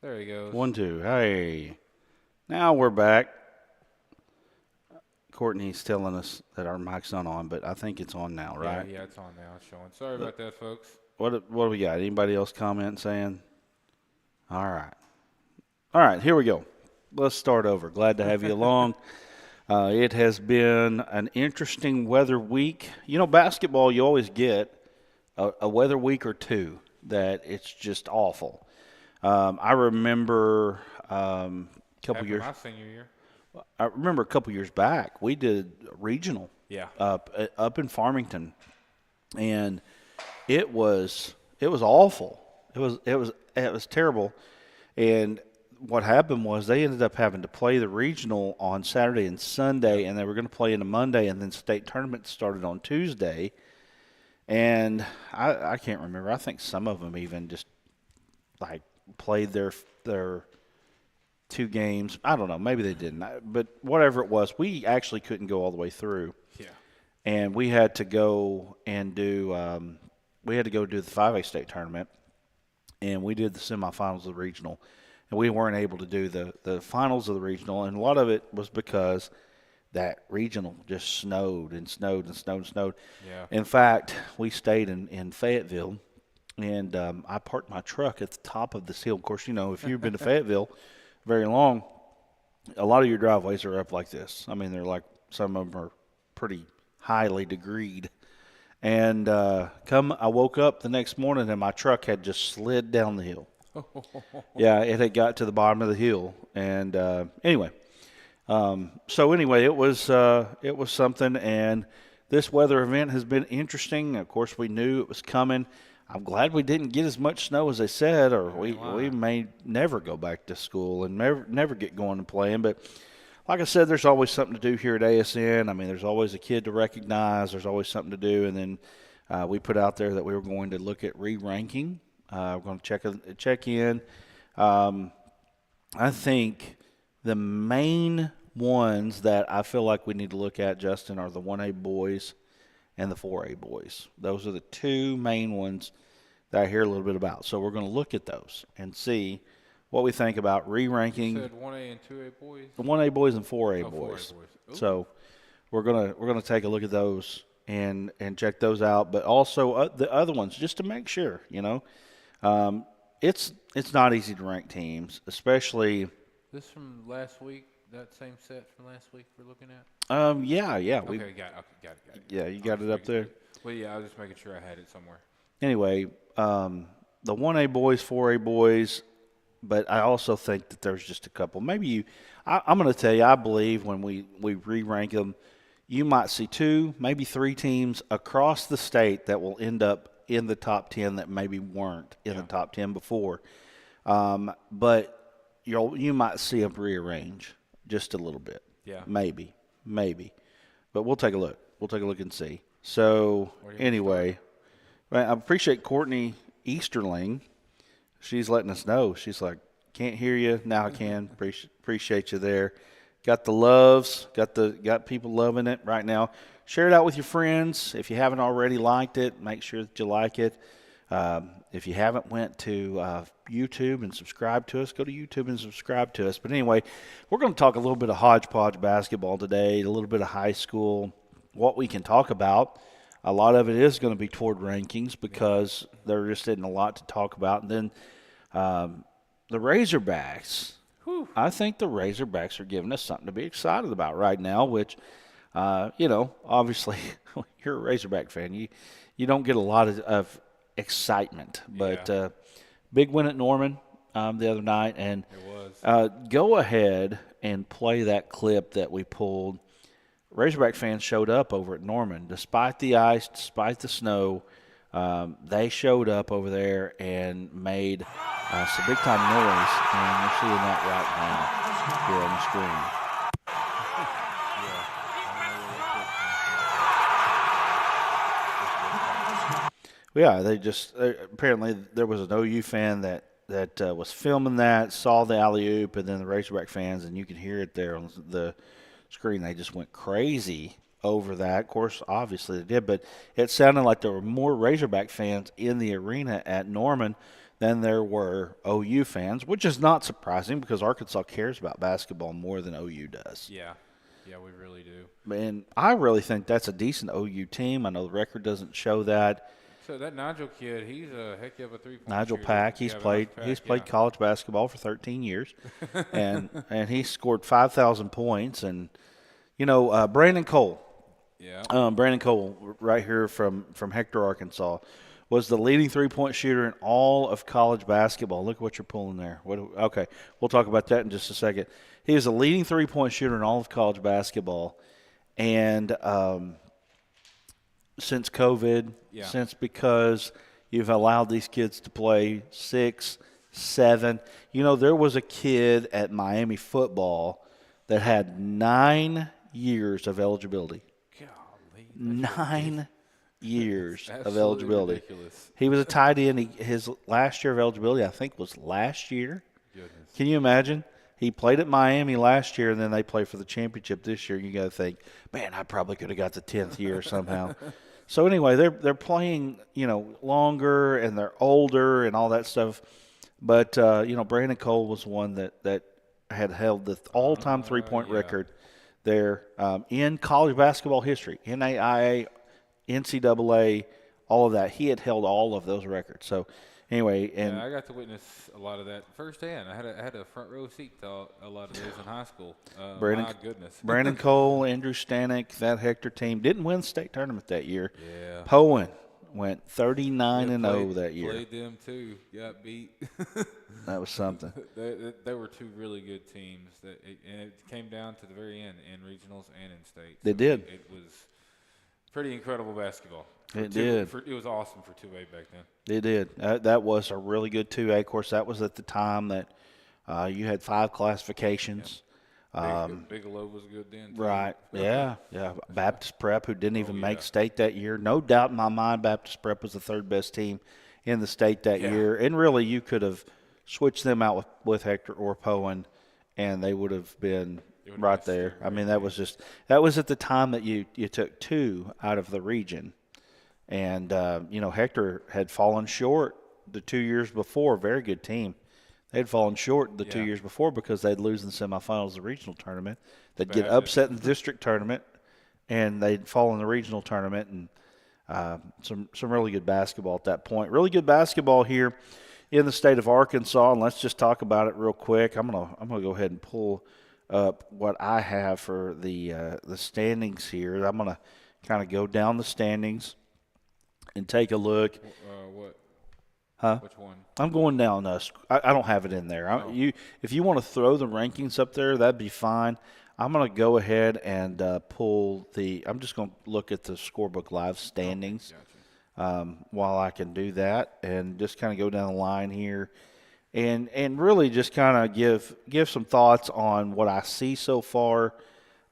There he goes. 1, 2. Hey. Now we're back. Courtney's telling us that our mic's not on, but I think it's on now, right? Yeah, it's on now. It's showing. Sorry about that, folks. What do we got? Anybody else comment saying? All right. All right, here we go. Let's start over. Glad to have you along. It has been an interesting weather week. You know, basketball, you always get a weather week or two that it's just awful. I remember a couple years. My senior year. I remember a couple years back we did regional Yeah. up in Farmington, and it was awful. It was terrible. And what happened was they ended up having to play the regional on Saturday and Sunday, and they were going to play into Monday, and then state tournament started on Tuesday. And I can't remember. I think some of them even just like played their 2 games. I don't know. Maybe they didn't. But whatever it was, we actually couldn't go all the way through. Yeah. And we had to go and do the 5A state tournament, and we did the semifinals of the regional. And we weren't able to do the finals of the regional, and a lot of it was because that regional just snowed and snowed and snowed and snowed. Yeah. In fact, we stayed in Fayetteville, and I parked my truck at the top of this hill. Of course, you know, if you've been to Fayetteville very long, a lot of your driveways are up like this. I mean, they're like, some of them are pretty highly degreed. And I woke up the next morning, and my truck had just slid down the hill. Yeah, it had got to the bottom of the hill, and anyway, it was something. And this weather event has been interesting. Of course, we knew it was coming. I'm glad we didn't get as much snow as they said, or we may never go back to school and never get going and playing. But like I said, there's always something to do here at ASN. I mean, there's always a kid to recognize. There's always something to do, and then we put out there that we were going to look at re-ranking. We're going to check in. I think the main ones that I feel like we need to look at, Justin, are the 1A boys and the 4A boys. Those are the 2 main ones that I hear a little bit about. So we're going to look at those and see what we think about re-ranking. You said 1A and 2A boys? The 1A boys and 4A boys. boys. So we're gonna take a look at those and check those out, but also the other ones, just to make sure, you know. It's not easy to rank teams, especially. This from last week, that same set from last week we're looking at? Yeah. Okay, got it. Yeah, you got it up there. Well, yeah, I was just making sure I had it somewhere. Anyway, the 1A boys, 4A boys, but I also think that there's just a couple. Maybe I'm going to tell you, I believe when we re-rank them, you might see 2, maybe 3 teams across the state that will end up in the top 10 that maybe weren't in the top 10 before. But you might see them rearrange just a little bit. Yeah. Maybe. But we'll take a look. We'll take a look and see. So anyway, I appreciate Courtney Easterling. She's letting us know. She's like, can't hear you. Now I can. Appreciate you there. Got the loves. Got people loving it right now. Share it out with your friends. If you haven't already liked it, make sure that you like it. If you haven't went to YouTube and subscribed to us, go to YouTube and subscribe to us. But anyway, we're going to talk a little bit of hodgepodge basketball today, a little bit of high school, what we can talk about. A lot of it is going to be toward rankings because there just isn't a lot to talk about. And then the Razorbacks. Whew. I think the Razorbacks are giving us something to be excited about right now, which, obviously you're a Razorback fan. You don't get a lot of excitement. But big win at Norman the other night. And it was. Go ahead and play that clip that we pulled. Razorback fans showed up over at Norman. Despite the ice, despite the snow, they showed up over there and made some big-time noise, and you're seeing that right now here on the screen. Yeah, they just apparently there was an OU fan that was filming that, saw the alley-oop, and then the Razorback fans, and you could hear it there on the screen. They just went crazy over that. Of course, obviously they did, but it sounded like there were more Razorback fans in the arena at Norman than there were OU fans, which is not surprising because Arkansas cares about basketball more than OU does. Yeah, we really do. And I really think that's a decent OU team. I know the record doesn't show that. So that Nigel kid, he's a heck of a three-point Nigel shooter. Pack, he's played college basketball for 13 years, and he scored 5,000 points. And Brandon Cole, Brandon Cole, right here from Hector, Arkansas, was the leading three-point shooter in all of college basketball. Look at what you're pulling there. Okay, we'll talk about that in just a second. He is the leading three-point shooter in all of college basketball, and since COVID, since because you've allowed these kids to play 6, 7. There was a kid at Miami football that had 9 years of eligibility. Golly, 9 years of eligibility. Ridiculous. He was a tight end. His last year of eligibility, I think, was last year. Goodness. Can you imagine? He played at Miami last year, and then they played for the championship this year. You got to think, man, I probably could have got the 10th year somehow. So anyway, they're playing, longer, and they're older and all that stuff. But Brandon Cole was one that had held the all-time three-point record there in college basketball history, NAIA, NCAA, all of that. He had held all of those records. So anyway, and I got to witness a lot of that firsthand. I had a front row seat to a lot of those in high school. My goodness. Brandon Cole, Andrew Stanek, that Hector team didn't win the state tournament that year. Yeah. Poen went 39-0 that year. Played them too. Got beat. That was something. They were two really good teams. And it came down to the very end in regionals and in state. They did. It was pretty incredible basketball. It did. It was awesome for 2A back then. It did. That was a really good 2A. Of course, that was at the time that you had 5 classifications. Bigelow was good then, too. Right. Yeah. Baptist Prep, who didn't even make state that year. No doubt in my mind, Baptist Prep was the third best team in the state that year. And really, you could have switched them out with Hector or Poen, and they would have been right there. I mean, that was at the time that you took 2 out of the region. And, Hector had fallen short the 2 years before. Very good team. They'd fallen short the 2 years before because they'd lose in the semifinals of the regional tournament. They'd get upset in the district tournament, and they'd fall in the regional tournament. And some really good basketball at that point. Really good basketball here in the state of Arkansas. And let's just talk about it real quick. I'm gonna go ahead and pull up what I have for the standings here. I'm gonna kind of go down the standings and take a look. What? Huh? Which one? I'm going down. I don't have it in there. If you want to throw the rankings up there, that'd be fine. I'm going to go ahead and pull I'm just going to look at the Scorebook Live standings while I can do that, and just kind of go down the line here, and really just kind of give some thoughts on what I see so far,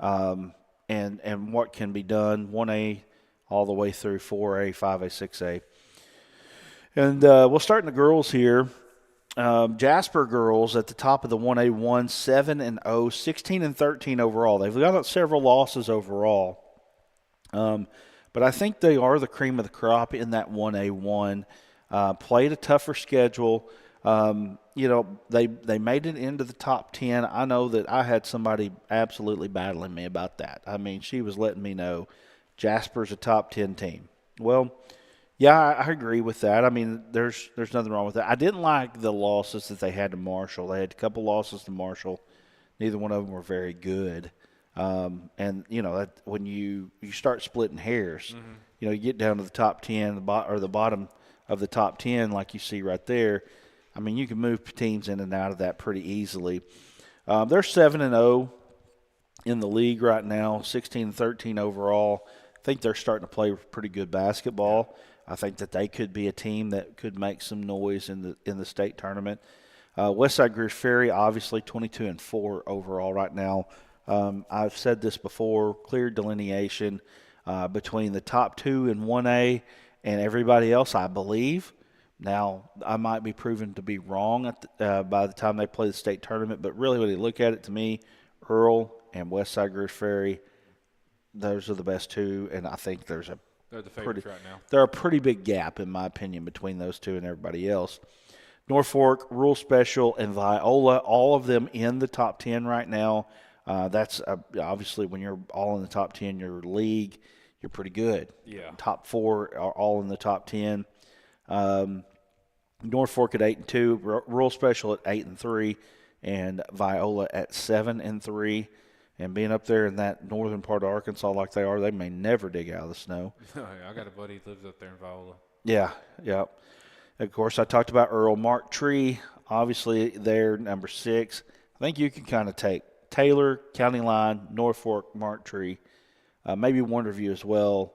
and what can be done 1A all the way through 4A, 5A, 6A. And we'll start in the girls here. Jasper girls at the top of the 1A, 7-0, 16-13 overall. They've got several losses overall, but I think they are the cream of the crop in that 1A1. Played a tougher schedule. They made it into the top 10. I know that I had somebody absolutely battling me about that. I mean, she was letting me know Jasper's a top 10 team. Well, yeah, I agree with that. I mean, there's nothing wrong with that. I didn't like the losses that they had to Marshall. They had a couple losses to Marshall. Neither one of them were very good. And that when you start splitting hairs, you get down to the top 10 or the bottom of the top 10, like you see right there. I mean, you can move teams in and out of that pretty easily. They're 7-0 in the league right now, 16-13 overall. I think they're starting to play pretty good basketball. I think that they could be a team that could make some noise in the state tournament. Westside Greers Ferry, obviously 22-4 overall right now. I've said this before, clear delineation between the top 2 in 1A and everybody else, I believe. Now, I might be proven to be wrong by the time they play the state tournament, but really when you look at it, to me, Earl and Westside Greers Ferry, those are the best 2, and I think they're the favorites right now. They're a pretty big gap, in my opinion, between those 2 and everybody else. Norfolk, Rural Special, and Viola, all of them in the top 10 right now. That's obviously when you're all in the top 10, your league, you're pretty good. Yeah. Top 4 are all in the top 10. Norfolk at 8-2, Rural Special at 8-3, and Viola at 7-3. And being up there in that northern part of Arkansas like they are, they may never dig out of the snow. I got a buddy who lives up there in Viola. Yeah. Of course, I talked about Earl Mark Tree. Obviously, they're number 6. I think you can kind of take Taylor, County Line, Norfolk, Mark Tree, maybe Wonderview as well.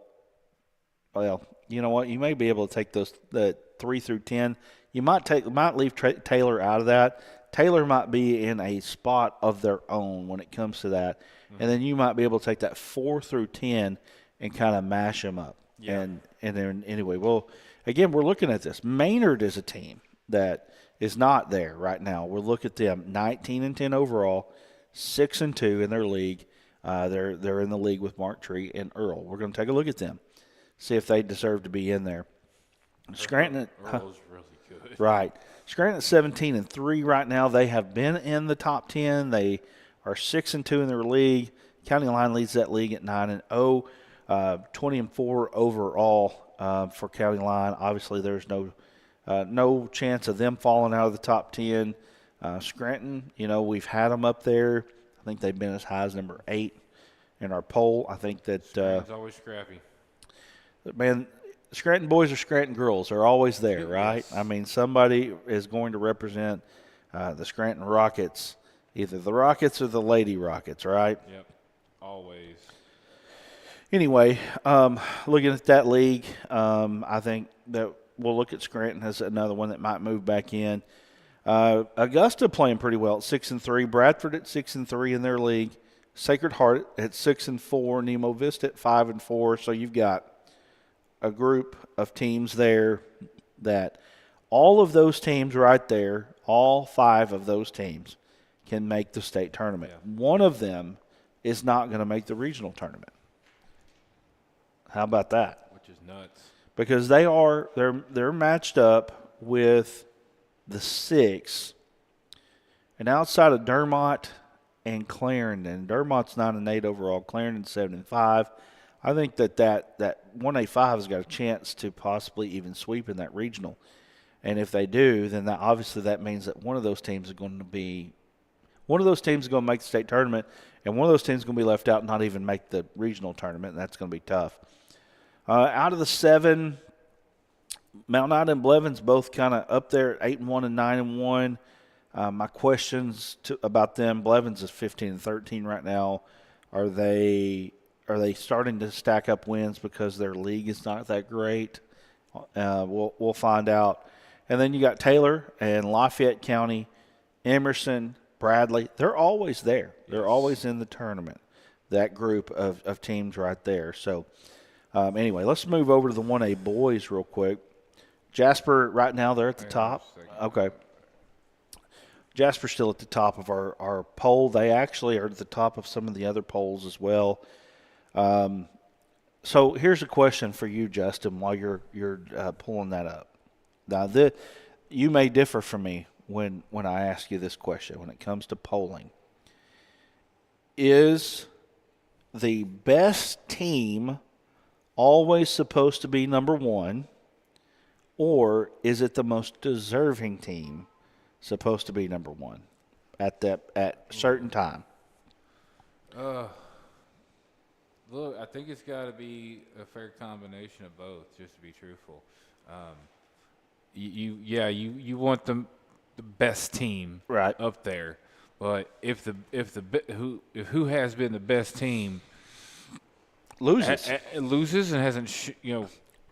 Well, you know what? You may be able to take the 3 through 10. You might leave Taylor out of that. Taylor might be in a spot of their own when it comes to that. Mm-hmm. And then you might be able to take that 4 through 10 and kind of mash them up. Yeah. And then anyway, well, again, we're looking at this. Maynard is a team that is not there right now. We'll look at them 19-10 overall, 6-2 in their league. They're in the league with Mark Tree and Earl. We're going to take a look at them, see if they deserve to be in there. Scranton, Earl's really good. Right. Scranton at 17-3 right now. They have been in the top 10. They are 6-2 in their league. County Line leads that league at 9-0, 20-4 overall for County Line. Obviously, there's no chance of them falling out of the top 10. Scranton, we've had them up there. I think they've been as high as number 8 in our poll. I think that Scranton's always scrappy. Man, Scranton boys or Scranton girls are always there, right? I mean, somebody is going to represent the Scranton Rockets, either the Rockets or the Lady Rockets, right? Yep, always. Anyway, looking at that league, I think that we'll look at Scranton as another one that might move back in. Augusta playing pretty well at 6-3. Bradford at 6-3 in their league. Sacred Heart at 6-4. Nemo Vista at 5-4. So you've got a group of teams there that all of those teams right there, all 5 of those teams can make the state tournament. Yeah. One of them is not going to make the regional tournament. How about that? Which is nuts. Because they're matched up with the 6, and outside of Dermott and Clarendon, Dermott's 9-8 overall, Clarendon 7-5. I think that 1A5 has got a chance to possibly even sweep in that regional, and if they do, then that means that one of those teams is going to make the state tournament, and one of those teams is going to be left out and not even make the regional tournament, and that's going to be tough. Out of the 7. Mount Ida and Blevins both kind of up there at 8-1 and 9-1. My questions about them: Blevins is 15-13 right now. Are they starting to stack up wins because their league is not that great? We'll find out. And then you got Taylor and Lafayette County, Emerson, Bradley. They're always there. They're always in the tournament. That group of teams right there. So anyway, let's move over to the 1A boys real quick. Jasper, right now, they're at the top. Okay. Jasper's still at the top of our poll. They actually are at the top of some of the other polls as well. So here's a question for you, Justin, while you're pulling that up. Now, you may differ from me when I ask you this question when it comes to polling. Is the best team always supposed to be number 1? Or is it the most deserving team supposed to be number 1 at certain time? Look, I think it's got to be a fair combination of both, just to be truthful. You want the best team right up there, but if who has been the best team loses and hasn't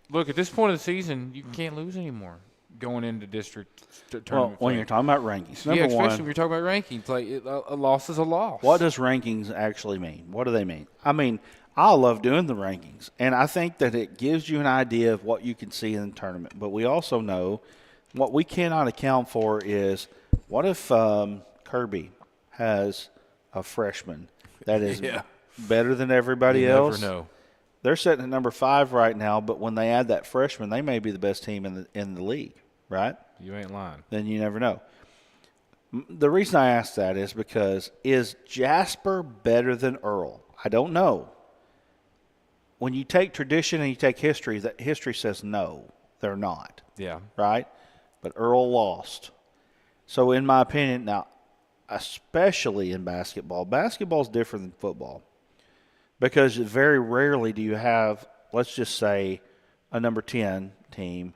Look, at this point of the season, you can't lose anymore going into district tournament. Well, when you're talking about rankings. Especially when you're talking about rankings. Like, a loss is a loss. What does rankings actually mean? What do they mean? I mean, I love doing the rankings, and I think that it gives you an idea of what you can see in the tournament. But we also know what we cannot account for is what if Kirby has a freshman that is better than everybody else? You never know. They're sitting at number 5 right now, but when they add that freshman, they may be the best team in the league, right? You ain't lying. Then you never know. The reason I ask that is because is Jasper better than Earl? I don't know. When you take tradition and you take history, that history says no, they're not. Yeah. Right? But Earl lost. So in my opinion, now, especially in basketball, basketball's different than football. Because very rarely do you have, let's just say, a number 10 team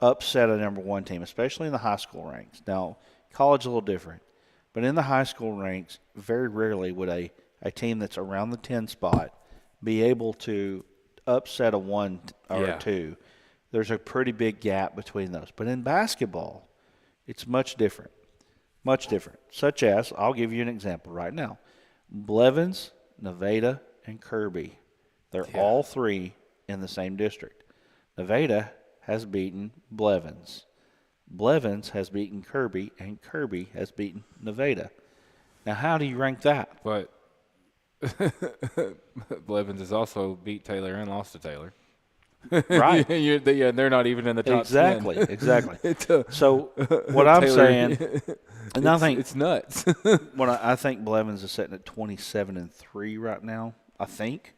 upset a number 1 team, especially in the high school ranks. Now, college is a little different. But in the high school ranks, very rarely would a team that's around the 10 spot be able to upset a 1 or a 2. There's a pretty big gap between those. But in basketball, it's much different. Much different. Such as, I'll give you an example right now. Blevins, Nevada, and Kirby. They're all 3 in the same district. Nevada has beaten Blevins. Blevins has beaten Kirby, and Kirby has beaten Nevada. Now, how do you rank that? But Blevins has also beat Taylor and lost to Taylor. Right. They're not even in the top 10. Exactly. So what I'm Taylor, saying, and I think it's nuts. I think Blevins is sitting at 27-3 right now. I think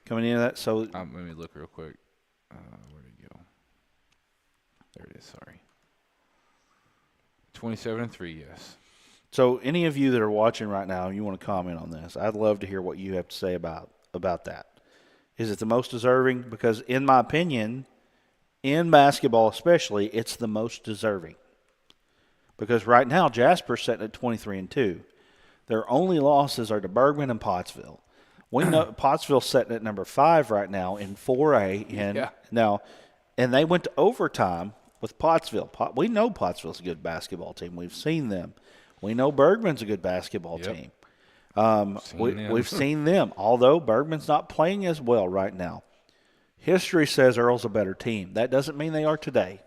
coming into that. So let me look real quick. Where'd it go? There it is. Sorry. 27-3. Yes. So any of you that are watching right now, you want to comment on this? I'd love to hear what you have to say about that. Is it the most deserving? Because in my opinion, in basketball especially, it's the most deserving. Because right now, Jasper's sitting at 23-2. Their only losses are to Bergman and Pottsville. We know Pottsville's sitting at number 5 right now in 4A. And they went to overtime with Pottsville. We know Pottsville's a good basketball team. We've seen them. We know Bergman's a good basketball team. We've seen them, although Bergman's not playing as well right now. History says Earl's a better team. That doesn't mean they are today.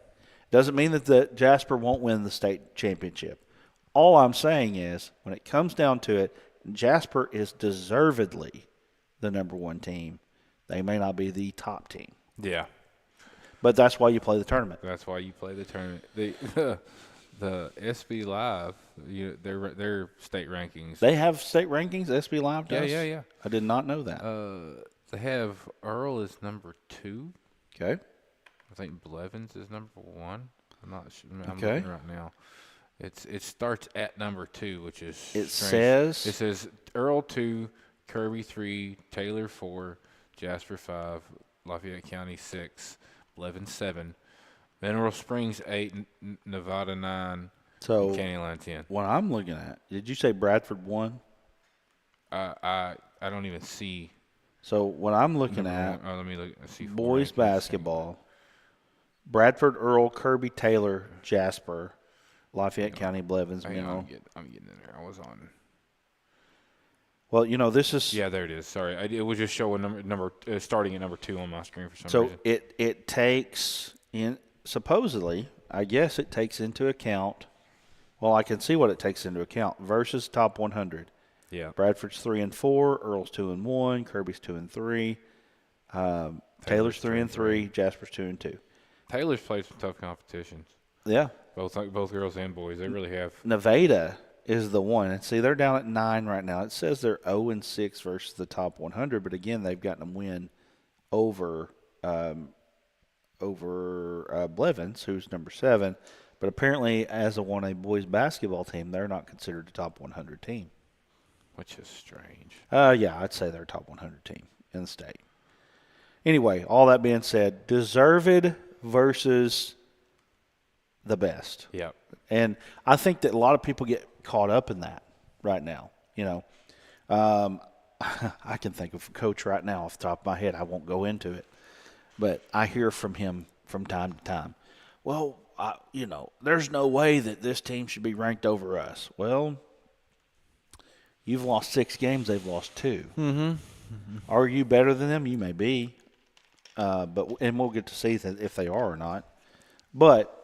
Doesn't mean that the Jasper won't win the state championship. All I'm saying is, when it comes down to it, Jasper is deservedly the number 1 team. They may not be the top team. Yeah. But that's why you play the tournament. That's why you play the tournament. The SB Live, their state rankings. They have state rankings, SB Live does? Yeah. I did not know that. They have Earl is number 2. Okay. I think Blevins is number 1. I'm not sure. I'm okay. looking right now. It starts at number 2, which is it strange. says it says Earl 2, Kirby 3, Taylor 4, Jasper 5, Lafayette County 6, Blevins 7, Mineral Springs 8, Nevada 9, and Canyon 10. What I'm looking at, did you say Bradford 1? I don't even see. So what I'm looking at, let me look. See boys basketball, Bradford, Earl, Kirby, Taylor, Jasper, Lafayette County, Blevins, Mineral. I'm getting in there. I was on. Well, this is. Yeah, there it is. Sorry, it was just showing number starting at number 2 on my screen for some reason. So it takes in supposedly, I guess it takes into account. Well, I can see what it takes into account versus top 100. Yeah. Bradford's 3-4, Earl's 2-1, Kirby's 2-3, Taylor's 3-3, Jasper's 2-2. Taylor's played some tough competitions. Yeah. Both girls and boys. They really have. Nevada is the one. And see, they're down at 9 right now. It says they're 0-6 versus the top 100, but again, they've gotten a win over Blevins, who's number 7. But apparently, as a 1A boys basketball team, they're not considered a top 100 team. Which is strange. Yeah, I'd say they're a top 100 team in the state. Anyway, all that being said, deserved versus the best. Yep. And I think that a lot of people get caught up in that right now. I can think of a coach right now off the top of my head. I won't go into it. But I hear from him from time to time. Well, there's no way that this team should be ranked over us. Well, you've lost 6 games. They've lost 2. Mm-hmm. Are you better than them? You may be. And we'll get to see if they are or not. But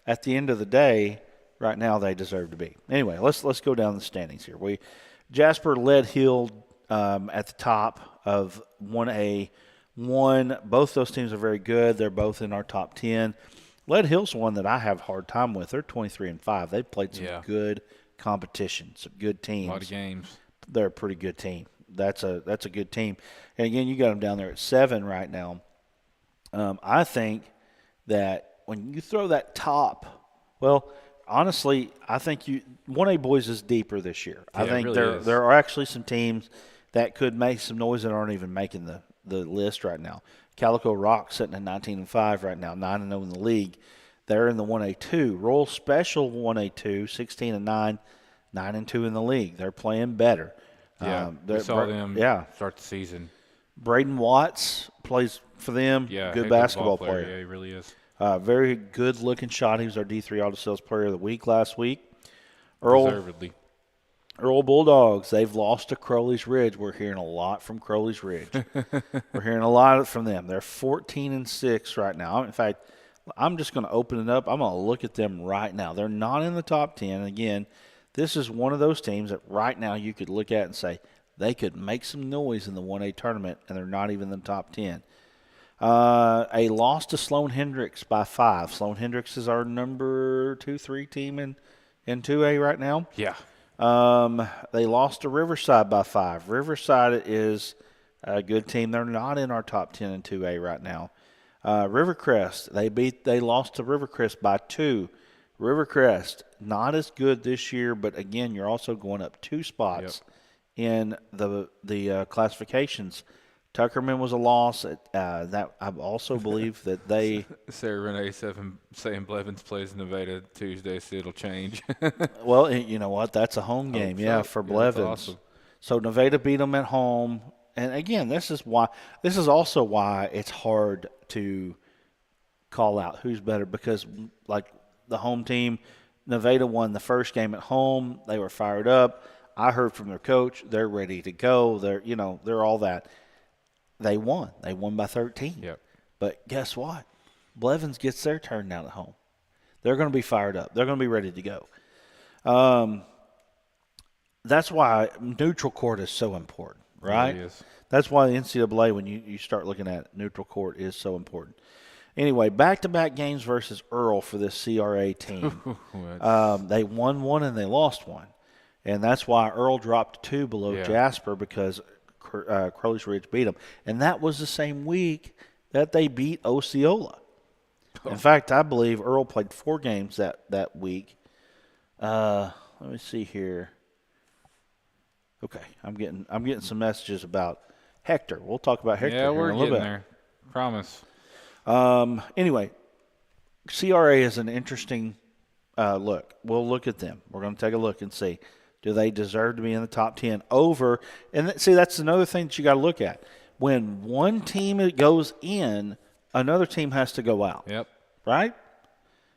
at the end of the day, right now they deserve to be. Anyway, let's go down the standings here. Jasper led Hill at the top of 1A. Both those teams are very good. They're both in our top 10. Lead Hill's one that I have a hard time with. They're 23-5. They've played some Yeah. good competition, some good A teams. lot of games. They're a pretty good team. That's a good team. And again, you got them down there at 7 right now. I think that when you throw that top, well, honestly, I think 1A boys is deeper this year. I Yeah, it think really is. there are actually some teams that could make some noise that aren't even making the list right now. Calico Rock sitting at 19-5 right now, 9-0 in the league. They're in the 1A2. Royal Special 1A2, 16-9, 9-2 in the league. They're playing better. Yeah, we saw them start the season. Braden Watts plays for them. Yeah, good heck of a basketball ball player. Yeah, he really is. Very good looking shot. He was our D3 Auto Sales Player of the Week last week. Earl Bulldogs, they've lost to Crowley's Ridge. We're hearing a lot from Crowley's Ridge. We're hearing a lot from them. They're 14-6 right now. In fact, I'm just going to open it up. I'm going to look at them right now. They're not in the top 10. Again, this is one of those teams that right now you could look at and say they could make some noise in the 1A tournament, and they're not even in the top 10. A loss to Sloan Hendricks by 5. Sloan Hendricks is our number 2-3 team in 2A right now. Yeah. They lost to Riverside by 5. Riverside is a good team. They're not in our top 10 in 2A right now. Rivercrest, they lost to Rivercrest by 2. Rivercrest, not as good this year, but again, you're also going up 2 spots in the classifications. Tuckerman was a loss. That I also believe that they. Sarah Renee saying Blevins plays Nevada Tuesday, so it'll change. Well, you know what? That's a home game, for Blevins. Awesome. So Nevada beat them at home, and again, this is also why it's hard to call out who's better because, like the home team, Nevada won the first game at home. They were fired up. I heard from their coach; they're ready to go. They're all that. They won. They won by 13. Yep. But guess what? Blevins gets their turn now at home. They're going to be fired up. They're going to be ready to go. That's why neutral court is so important, right? It really is. That's why the NCAA, when you start looking at it, neutral court is so important. Anyway, back-to-back games versus Earl for this CRA team. They won one and they lost one. And that's why Earl dropped 2 below Jasper because Crowley's Ridge beat them. And that was the same week that they beat Osceola. In fact, I believe Earl played 4 games that week. Let me see here. Okay, I'm getting some messages about Hector. We'll talk about Hector here we're in a little getting bit. there. Promise. Anyway, CRA is an interesting look. We'll look at them. We're going to take a look and see. Do they deserve to be in the top 10 over? And see, that's another thing that you got to look at. When one team goes in, another team has to go out. Yep. Right?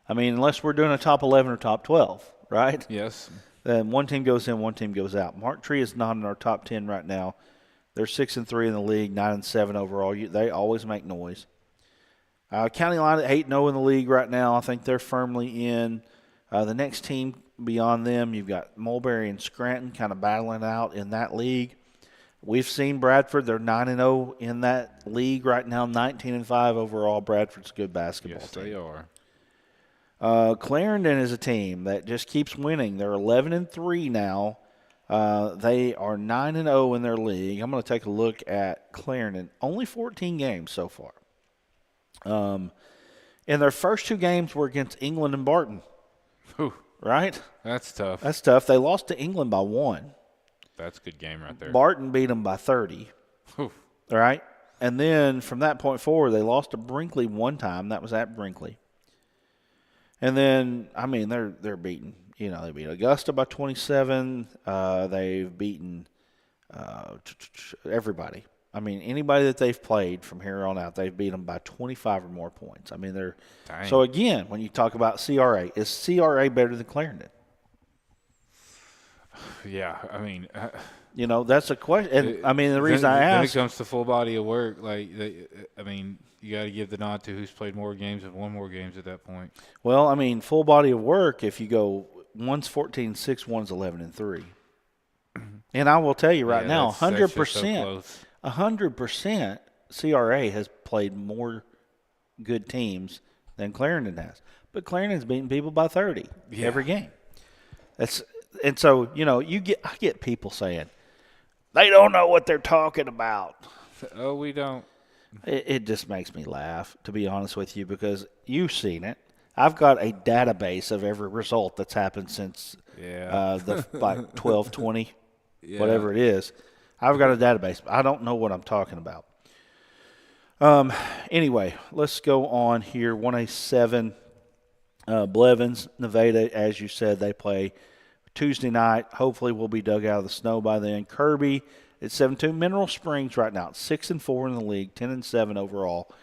I mean, unless we're doing a top 11 or top 12, right? Yes. Then one team goes in, one team goes out. Mark Tree is not in our top 10 right now. They're 6-3 in the league, 9-7 overall. They always make noise. County Line at 8-0 in the league right now. I think they're firmly in. The next team beyond them, you've got Mulberry and Scranton kind of battling out in that league. We've seen Bradford. They're 9-0 in that league right now, 19-5 overall. Bradford's a good basketball team. Yes, they are. Clarendon is a team that just keeps winning. They're 11-3 now. They are 9-0 in their league. I'm going to take a look at Clarendon. Only 14 games so far. And their first 2 games were against England and Barton. Whew. Right? That's tough. That's tough. They lost to England by 1. That's a good game right there. Barton beat them by 30. Whew. All right? And then from that point forward, they lost to Brinkley one time. That was at Brinkley. And then, I mean, they're beaten. You know, they beat Augusta by 27. They've beaten everybody. I mean, anybody that they've played from here on out, they've beat them by 25 or more points. I mean, Dang. So again, when you talk about CRA, is CRA better than Clarendon? Yeah, I mean, that's a question. And I mean, the reason I ask, when it comes to full body of work, I mean, you got to give the nod to who's played more games and won more games at that point. Well, I mean, full body of work. If you go, one's 14-6, one's 11-3, and I will tell you right now, 100%. 100% CRA has played more good teams than Clarendon has. But Clarendon's beating people by 30 every game. And so, I get people saying, they don't know what they're talking about. Oh, we don't. It just makes me laugh, to be honest with you, because you've seen it. I've got a database of every result that's happened since the 12-20, whatever it is. I've got a database. I don't know what I'm talking about. Anyway, let's go on here. 1A7, Blevins, Nevada, as you said, they play Tuesday night. Hopefully we'll be dug out of the snow by then. Kirby at 7-2. Mineral Springs right now, 6-4 in the league, 10-7 overall.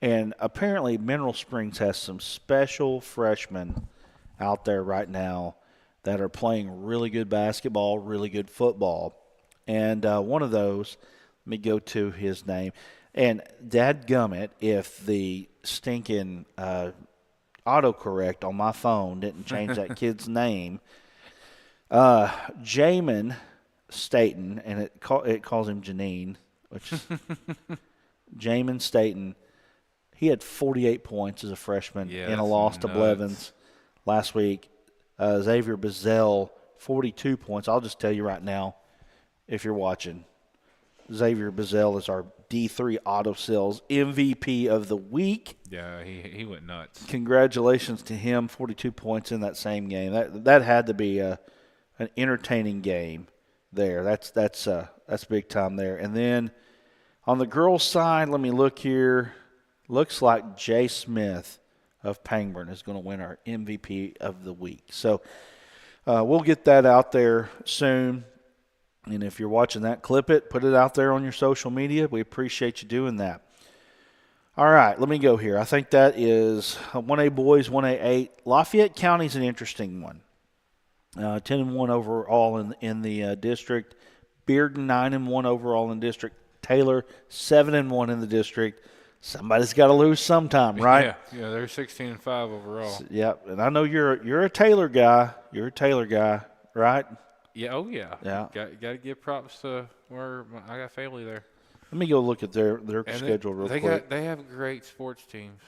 And apparently Mineral Springs has some special freshmen out there right now that are playing really good basketball, really good football. And one of those, let me go to his name. And dadgummit, if the stinking autocorrect on my phone didn't change that kid's name, Jamin Staten, and it calls him Janine, which is Jamin Staten. He had 48 points as a freshman in a loss to Blevins last week. Xavier Bazell, 42 points. I'll just tell you right now, if you're watching, Xavier Bazell is our D3 Auto Sales MVP of the week. Yeah, he went nuts. Congratulations to him, 42 points in that same game. That had to be an entertaining game there. That's big time there. And then on the girls' side, let me look here. Looks like Jay Smith of Pangburn is going to win our MVP of the week. So we'll get that out there soon. And if you're watching that, clip it, put it out there on your social media. We appreciate you doing that. All right, let me go here. I think that is 1A boys, 1A8. Lafayette County is an interesting one. 10-1 overall in the district. Bearden 9-1 overall in district. Taylor 7-1 in the district. Somebody's got to lose sometime, right? Yeah, they're 16-5 overall. Yep, and I know you're a Taylor guy. You're a Taylor guy, right? Yeah, oh yeah. Yeah. Got to give props to where I got family there. Let me go look at their schedule real quick. They have great sports teams,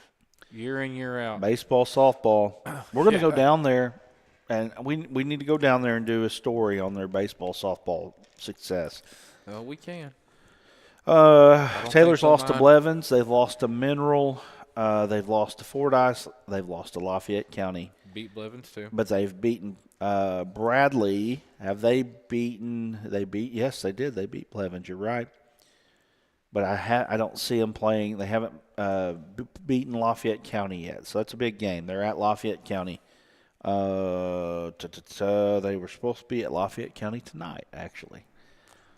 year in, year out. Baseball, softball. We're going to go down there, and we need to go down there and do a story on their baseball, softball success. Oh, we can. Taylor's lost to Blevins. They've lost to Mineral. They've lost to Fordyce. They've lost to Lafayette County. Beat Blevins too. But they've beaten Bradley. Have they beaten? Yes, they did. They beat Blevins. You're right. But I don't see them playing. They haven't beaten Lafayette County yet. So that's a big game. They're at Lafayette County. They were supposed to be at Lafayette County tonight, actually.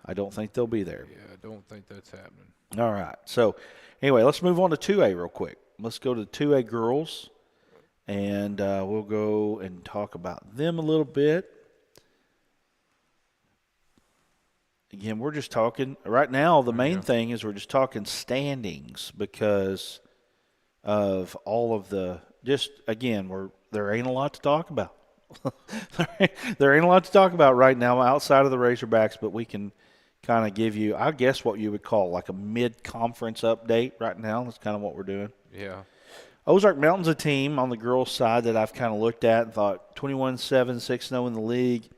I don't think they'll be there. Yeah, I don't think that's happening. All right. So, anyway, let's move on to 2A real quick. Let's go to 2A girls, and we'll go and talk about them a little bit. Again, we're just talking – right now the main thing is we're just talking standings because of all of the – just, again, there ain't a lot to talk about. There ain't a lot to talk about right now outside of the Razorbacks, but we can – kind of give you, I guess, what you would call like a mid-conference update right now. That's kind of what we're doing. Yeah. Ozark Mountain's a team on the girls' side that I've kind of looked at and thought 21-7, 6-0 in the league.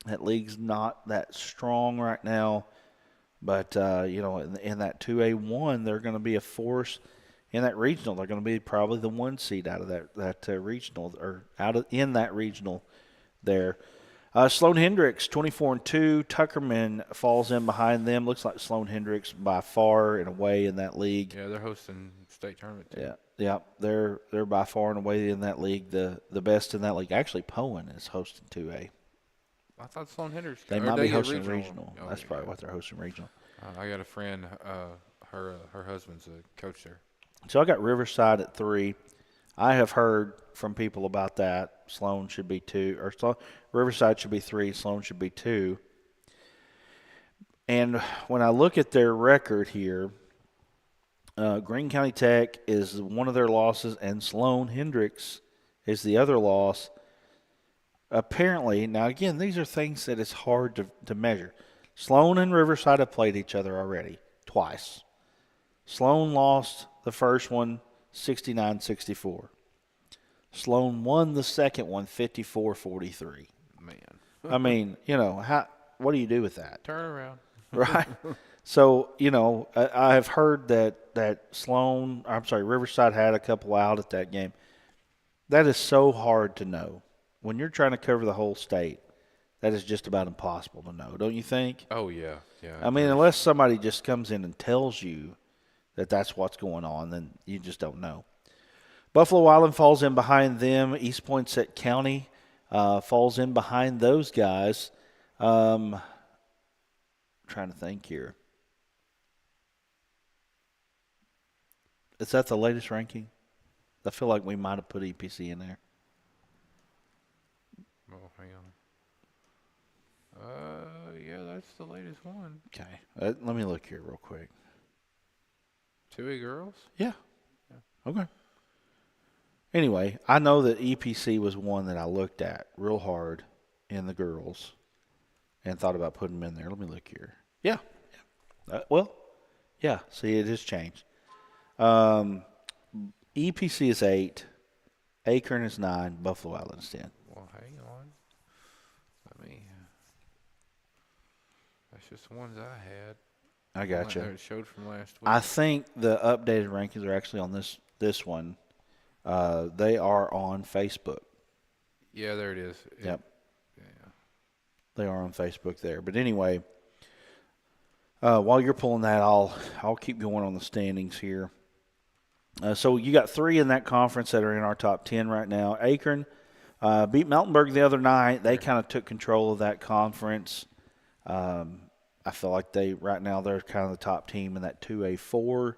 That league's not that strong right now. But, in that 2A1, they're going to be a force in that regional. They're going to be probably the one seed out of that regional, or in that regional there. Sloan Hendricks, 24-2. Tuckerman falls in behind them. Looks like Sloan Hendricks by far and away in that league. Yeah, they're hosting state tournament too. Yeah. They're by far and away in that league the best in that league. Actually, Poen is hosting 2A. I thought Sloan Hendricks. They might be hosting regional. Oh, that's probably what they're hosting regional. I got a friend. Her husband's a coach there. So I got Riverside at 3. I have heard from people about that. Sloan should be 2, or Riverside should be 3. Sloan should be 2. And when I look at their record here, Greene County Tech is one of their losses, and Sloan Hendricks is the other loss. Apparently, now again, these are things that it's hard to measure. Sloan and Riverside have played each other already twice. Sloan lost the first one 69-64. Sloan won the second one 54-43. Man. I mean, what do you do with that? Turn around. Right? So, I have heard that Riverside had a couple out at that game. That is so hard to know. When you're trying to cover the whole state, that is just about impossible to know, don't you think? Oh, yeah. Yeah. I mean, unless somebody just comes in and tells you that that's what's going on, then you just don't know. Buffalo Island falls in behind them. East Poinsett County falls in behind those guys. Trying to think here. Is that the latest ranking? I feel like we might have put EPC in there. Oh, hang on. Yeah, that's the latest one. Okay. Let me look here real quick. 2A girls? Yeah. Okay. Anyway, I know that EPC was one that I looked at real hard in the girls and thought about putting them in there. Let me look here. Yeah. Yeah. See, it has changed. EPC is 8. Acorn is 9. Buffalo Island is 10. Well, hang on. That's just the ones I had. I got you. It showed from last week. I think the updated rankings are actually on this one. They are on Facebook. Yeah, there it is. Yep. Yeah. They are on Facebook there. But anyway, while you're pulling that, I'll keep going on the standings here. So you got 3 in that conference that are in our top 10 right now. Akron beat Meltonburg the other night. They kind of took control of that conference. I feel like right now they're kind of the top team in that 2A4.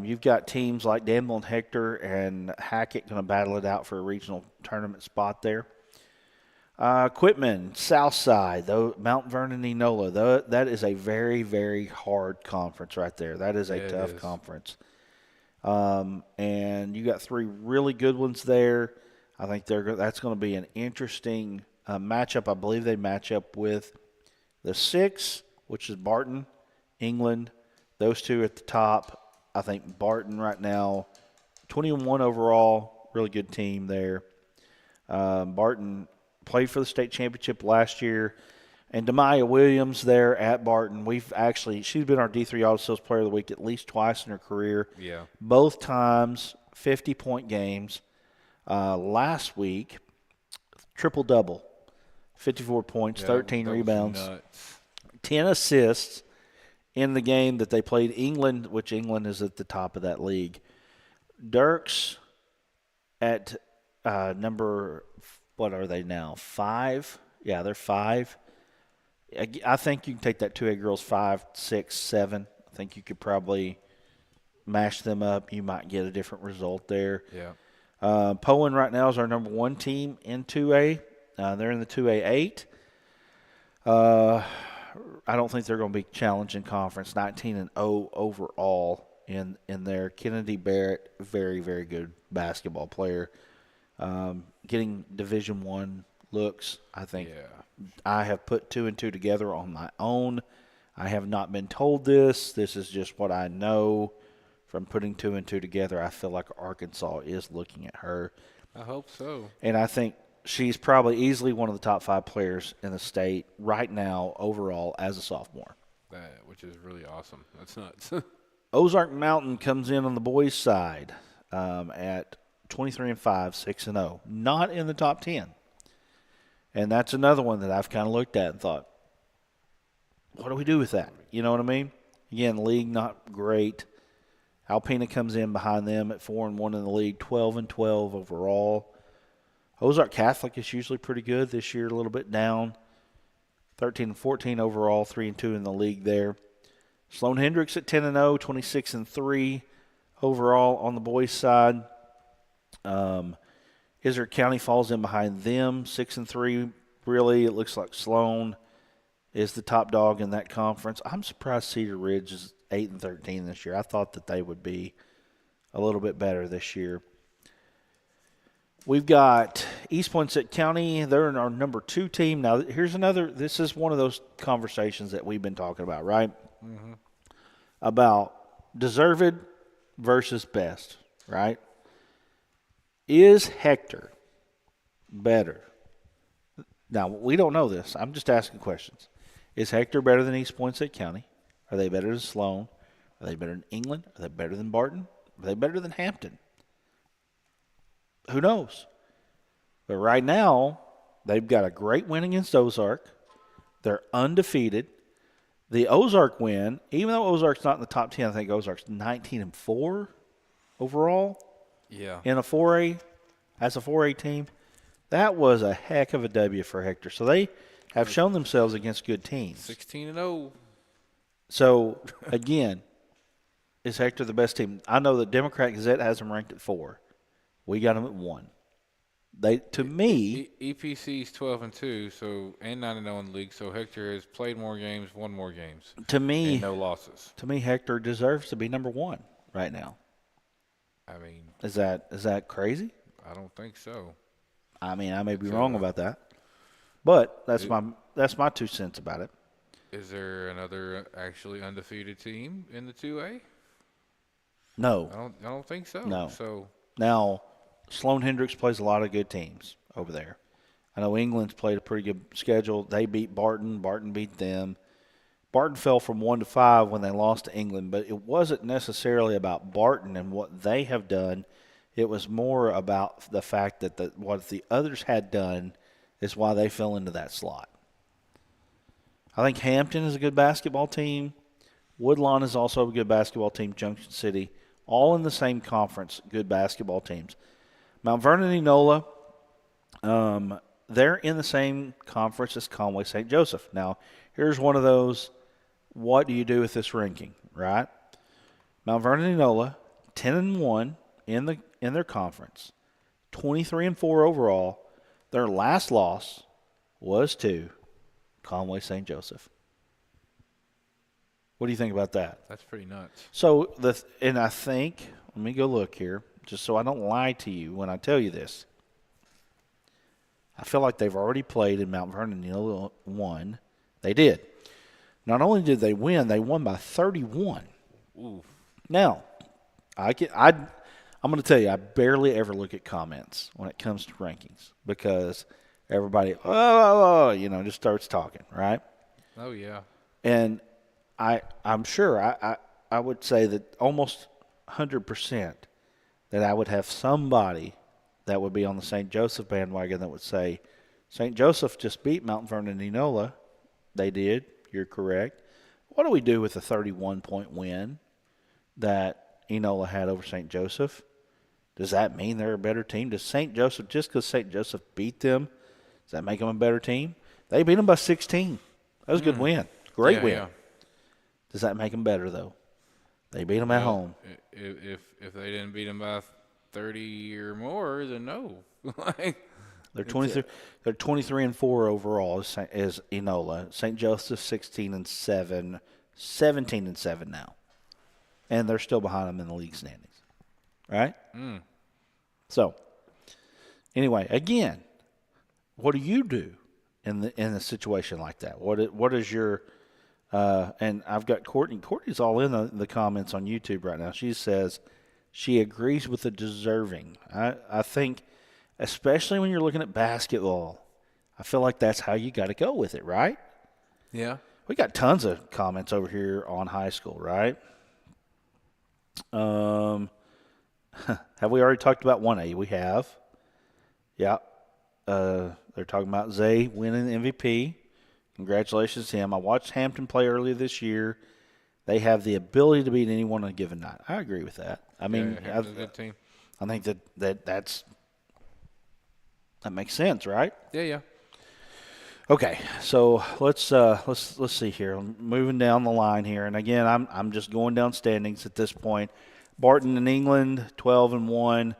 You've got teams like Danville and Hector and Hackett going to battle it out for a regional tournament spot there. Quitman, Southside, Mount Vernon, Enola. That is a very, very hard conference right there. That is a tough conference. And you got 3 really good ones there. I think that's going to be an interesting matchup. I believe they match up with the 6, which is Barton, England. Those 2 at the top. I think Barton right now, 21 overall, really good team there. Barton played for the state championship last year. And Demaya Williams there at Barton, she's been our D3 Auto Sales Player of the Week at least twice in her career. Yeah. Both times 50-point games. Last week, triple-double, 54 points, 13 rebounds, 10 assists in the game that they played England, which England is at the top of that league. Dirks at number, what are they now, 5? Yeah, they're 5. I think you can take that 2A girls 5, 6, 7. I think you could probably mash them up. You might get a different result there. Yeah. Poen right now is our number 1 team in 2A. They're in the 2A8. I don't think they're going to be challenged in conference. 19-0 overall in there. Kennedy Barrett, very, very good basketball player. Getting Division I looks, I think. Yeah. I have put 2 and 2 together on my own. I have not been told this. This is just what I know from putting 2 and 2 together. I feel like Arkansas is looking at her. I hope so. And I think she's probably easily one of the top 5 players in the state right now overall as a sophomore. Which is really awesome. That's nuts. Ozark Mountain comes in on the boys' side at 23-5, 6-0. Not in the top 10. And that's another one that I've kind of looked at and thought, what do we do with that? You know what I mean? Again, league not great. Alpena comes in behind them at 4-1 in the league, 12-12 overall. Ozark Catholic is usually pretty good. This year a little bit down. 13-14 overall, 3-2 in the league there. Sloan Hendricks at 10-0, 26-3 overall on the boys' side. Izard County falls in behind them, 6-3. Really, it looks like Sloan is the top dog in that conference. I'm surprised Cedar Ridge is 8-13 this year. I thought that they would be a little bit better this year. We've got East Poinsett County. They're in our number 2 team. Now, here's another. This is one of those conversations that we've been talking about, right? Mm-hmm. About deserved versus best, right? Is Hector better? Now, we don't know this. I'm just asking questions. Is Hector better than East Point State County? Are they better than Sloan? Are they better than England? Are they better than Barton? Are they better than Hampton? Who knows? But right now, they've got a great win against Ozark. They're undefeated. The Ozark win, even though Ozark's not in the top 10, I think Ozark's 19-4 overall Yeah. in a 4A, as a 4A team. That was a heck of a W for Hector. So they have shown themselves against good teams. 16-0. So, again, is Hector the best team? I know the Democrat Gazette has them ranked at 4. We got them at 1. To me, EPC's 12-2, so and 9-0 in the league. So Hector has played more games, won more games, to me, and no losses. to me, Hector deserves to be number 1 right now. I mean, Is that crazy? I don't think so. I mean, I may be wrong about that, but that's my 2 cents about it. Is there another actually undefeated team in the 2A? No. I don't think so. No. So Now, Sloan Hendricks plays a lot of good teams over there. I know England's played a pretty good schedule. They beat Barton. Barton beat them. Barton fell from 1 to 5 when they lost to England, but it wasn't necessarily about Barton and what they have done. It was more about the fact that what the others had done is why they fell into that slot. I think Hampton is a good basketball team. Woodlawn is also a good basketball team. Junction City, all in the same conference, good basketball teams. Mount Vernon and Enola, they're in the same conference as Conway St. Joseph. Now, here's one of those, what do you do with this ranking, right? Mount Vernon and Enola, 10-1 in their conference, 23-4 overall. Their last loss was to Conway St. Joseph. What do you think about that? that's pretty nuts. So and I think, let me go look here, just so I don't lie to you when I tell you this. I feel like they've already played in Mount Vernon, won. They did. Not only did they won by 31. Ooh. Now, I'm going to tell you, I barely ever look at comments when it comes to rankings because everybody, just starts talking, right? Oh yeah. And I'm sure I would say that almost 100% that I would have somebody that would be on the St. Joseph bandwagon that would say, St. Joseph just beat Mount Vernon and Enola. They did. You're correct. What do we do with the 31-point win that Enola had over St. Joseph? Does that mean they're a better team? Does St. Joseph, just because St. Joseph beat them, does that make them a better team? They beat them by 16. That was a good win. Great win. Yeah. Does that make them better, though? They beat them at home. If they didn't beat them by 30 or more, then no. They're 23. They're 23-4 overall. Is Enola. St. Joseph 16-7, 17-7 now, and they're still behind them in the league standings. Right. So, anyway, again, what do you do in a situation like that? What is your and I've got Courtney. Courtney's all in the comments on YouTube right now. She says she agrees with the deserving. I think, especially when you're looking at basketball, I feel like that's how you got to go with it, right? Yeah. We got tons of comments over here on high school, right? Have we already talked about 1A? We have. Yeah. They're talking about Zay winning the MVP. Congratulations to him. I watched Hampton play earlier this year. They have the ability to beat anyone on a given night. I agree with that. I mean, Hampton's a good team. I think that makes sense, right? Yeah. Okay, so let's see here. I'm moving down the line here, and again, I'm just going down standings at this point. Barton in England, 12-1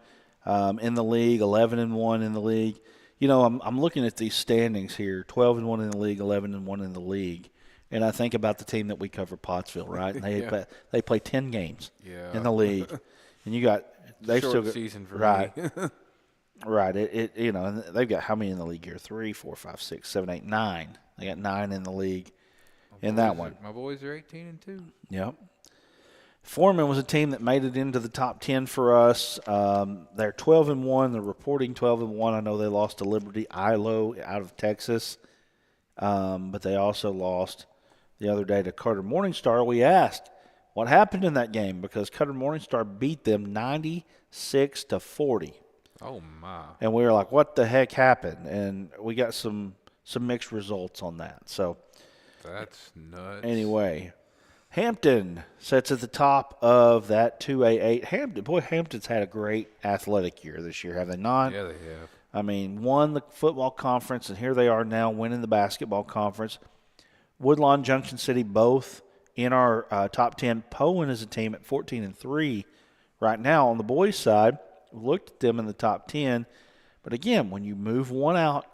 in the league, 11-1 in the league. You know, I'm looking at these standings here, 12-1 in the league, 11-1 in the league, and I think about the team that we cover, Pottsville, right? And they play 10 games in the league, and they Short still got season for right. me. Right. And they've got how many in the league here? 3, 4, 5, 6, 7, 8, 9. They got 9 in the league in that one. My boys are 18-2. Yep. Foreman was a team that made it into the top 10 for us. They're 12-1. They're reporting 12-1. I know they lost to Liberty Ilo out of Texas, but they also lost the other day to Carter Morningstar. We asked what happened in that game because Carter Morningstar beat them 96-40. Oh my! And we were like, what the heck happened? And we got some mixed results on that. So that's nuts. Anyway, Hampton sits at the top of that 2A8. Hampton's had a great athletic year this year, have they not? Yeah, they have. I mean, won the football conference, and here they are now winning the basketball conference. Woodlawn, Junction City, both in our top 10. Poen is a team at 14-3 right now. On the boys' side, we looked at them in the top 10. But again, when you move one out,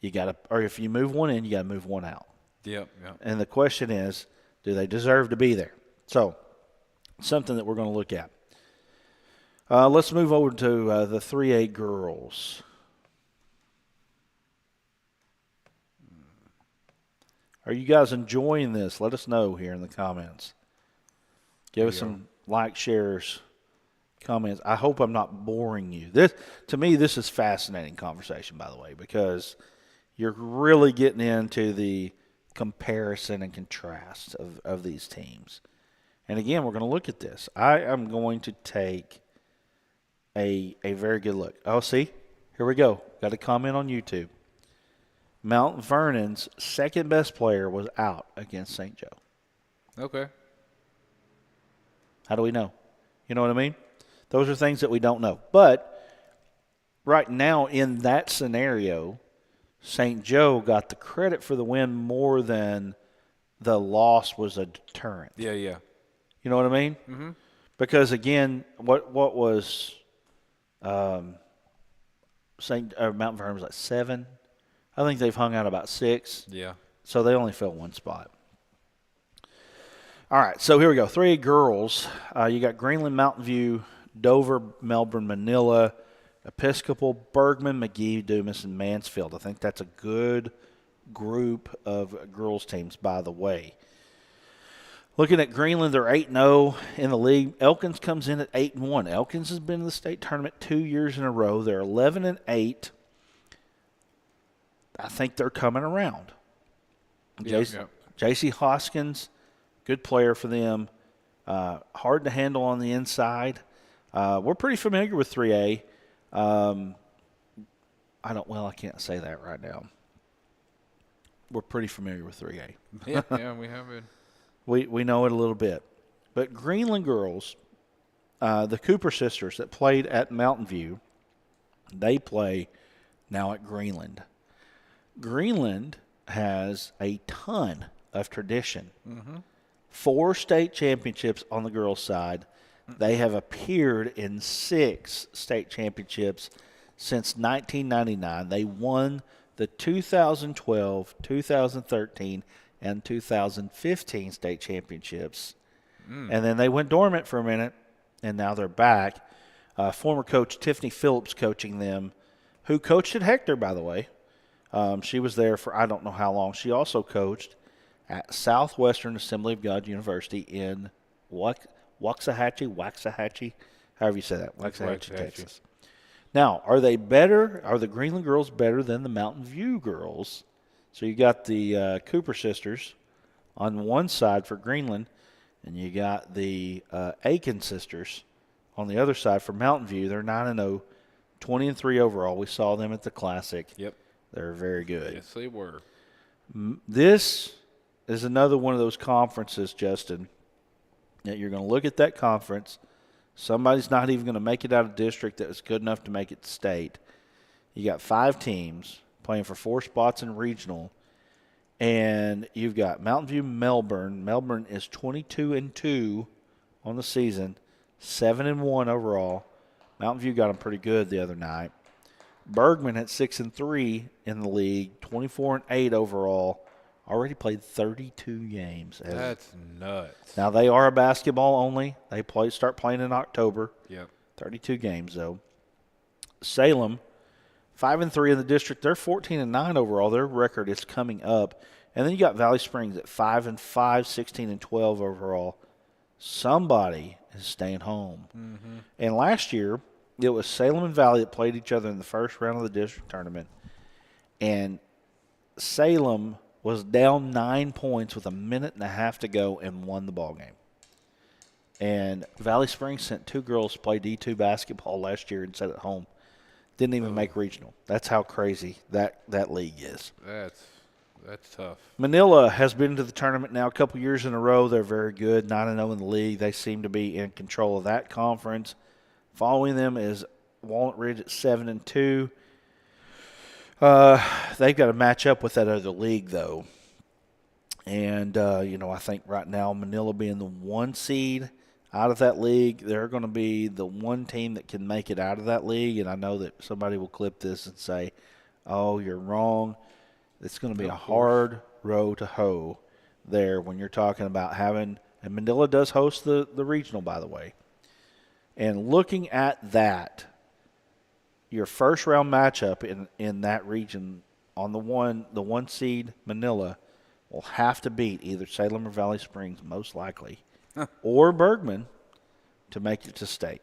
if you move one in, you got to move one out. Yep. And the question is, do they deserve to be there? So, something that we're going to look at. Let's move over to the 3A girls. Are you guys enjoying this? Let us know here in the comments. Give us some likes, shares, comments. I hope I'm not boring you. To me, this is fascinating conversation, by the way, because you're really getting into the comparison and contrast of these teams. And again, we're going to look at this. I am going to take a very good look. Oh, see? Here we go. Got a comment on YouTube. Mount Vernon's second best player was out against St. Joe. Okay. How do we know? You know what I mean? Those are things that we don't know. But right now in that scenario, St. Joe got the credit for the win more than the loss was a deterrent. Yeah. You know what I mean? Mm-hmm. Because again, what was Mount Vernon was like 7. I think they've hung out about 6. Yeah. So they only fell one spot. All right, so here we go. 3A girls. You got Greenland, Mountain View, Dover, Melbourne, Manila, Episcopal, Bergman, McGee, Dumas, and Mansfield. I think that's a good group of girls teams, by the way. Looking at Greenland, they're 8-0 in the league. Elkins comes in at 8-1. Elkins has been in the state tournament 2 years in a row. They're 11-8. I think they're coming around. J.C. Hoskins, good player for them. Hard to handle on the inside. We're pretty familiar with 3A. I can't say that right now. We're pretty familiar with 3A. Yeah, we have it. We know it a little bit. But Greenland girls, the Cooper sisters that played at Mountain View, they play now at Greenland. Greenland has a ton of tradition. Mm-hmm. 4 state championships on the girls' side. They have appeared in 6 state championships since 1999. They won the 2012, 2013, and 2015 state championships. And then they went dormant for a minute, and now they're back. Former coach Tiffany Phillips coaching them, who coached at Hector, by the way. She was there for I don't know how long. She also coached at Southwestern Assembly of God University in Waxahachie, however you say that, Waxahachie, Texas. Now, are they better? Are the Greenland girls better than the Mountain View girls? So you got the Cooper sisters on one side for Greenland, and you got the Aiken sisters on the other side for Mountain View. They're 9-0, 20-3 overall. We saw them at the Classic. Yep. They're very good. Yes, they were. This is another one of those conferences, Justin, that you're going to look at that conference. Somebody's not even going to make it out of district that is good enough to make it state. You got 5 teams playing for 4 spots in regional, and you've got Mountain View, Melbourne. Melbourne is 22-2 on the season, 7-1 overall. Mountain View got them pretty good the other night. Bergman at 6-3 in the league, 24-8 overall. Already played 32 games. That's nuts. Now they are a basketball only. They start playing in October. Yep. 32 games though. Salem, 5-3 in the district. They're 14-9 overall. Their record is coming up. And then you got Valley Springs at 5-5, 16-12 overall. Somebody is staying home. Mm-hmm. And last year, it was Salem and Valley that played each other in the first round of the district tournament. And Salem was down 9 points with a minute and a half to go and won the ball game. And Valley Springs sent 2 girls to play D2 basketball last year and sat at home. Didn't even make regional. That's how crazy that league is. That's tough. Manila has been to the tournament now a couple years in a row. They're very good, 9-0 in the league. They seem to be in control of that conference. Following them is Walnut Ridge at 7-2. They've got to match up with that other league, though. And, I think right now Manila being the 1 seed out of that league, they're going to be the one team that can make it out of that league. And I know that somebody will clip this and say, oh, you're wrong. It's going to be a hard row to hoe there when you're talking about having – and Manila does host the regional, by the way. And looking at that, your first round matchup in that region on the one seed Manila will have to beat either Salem or Valley Springs, most likely, or Bergman to make it to state.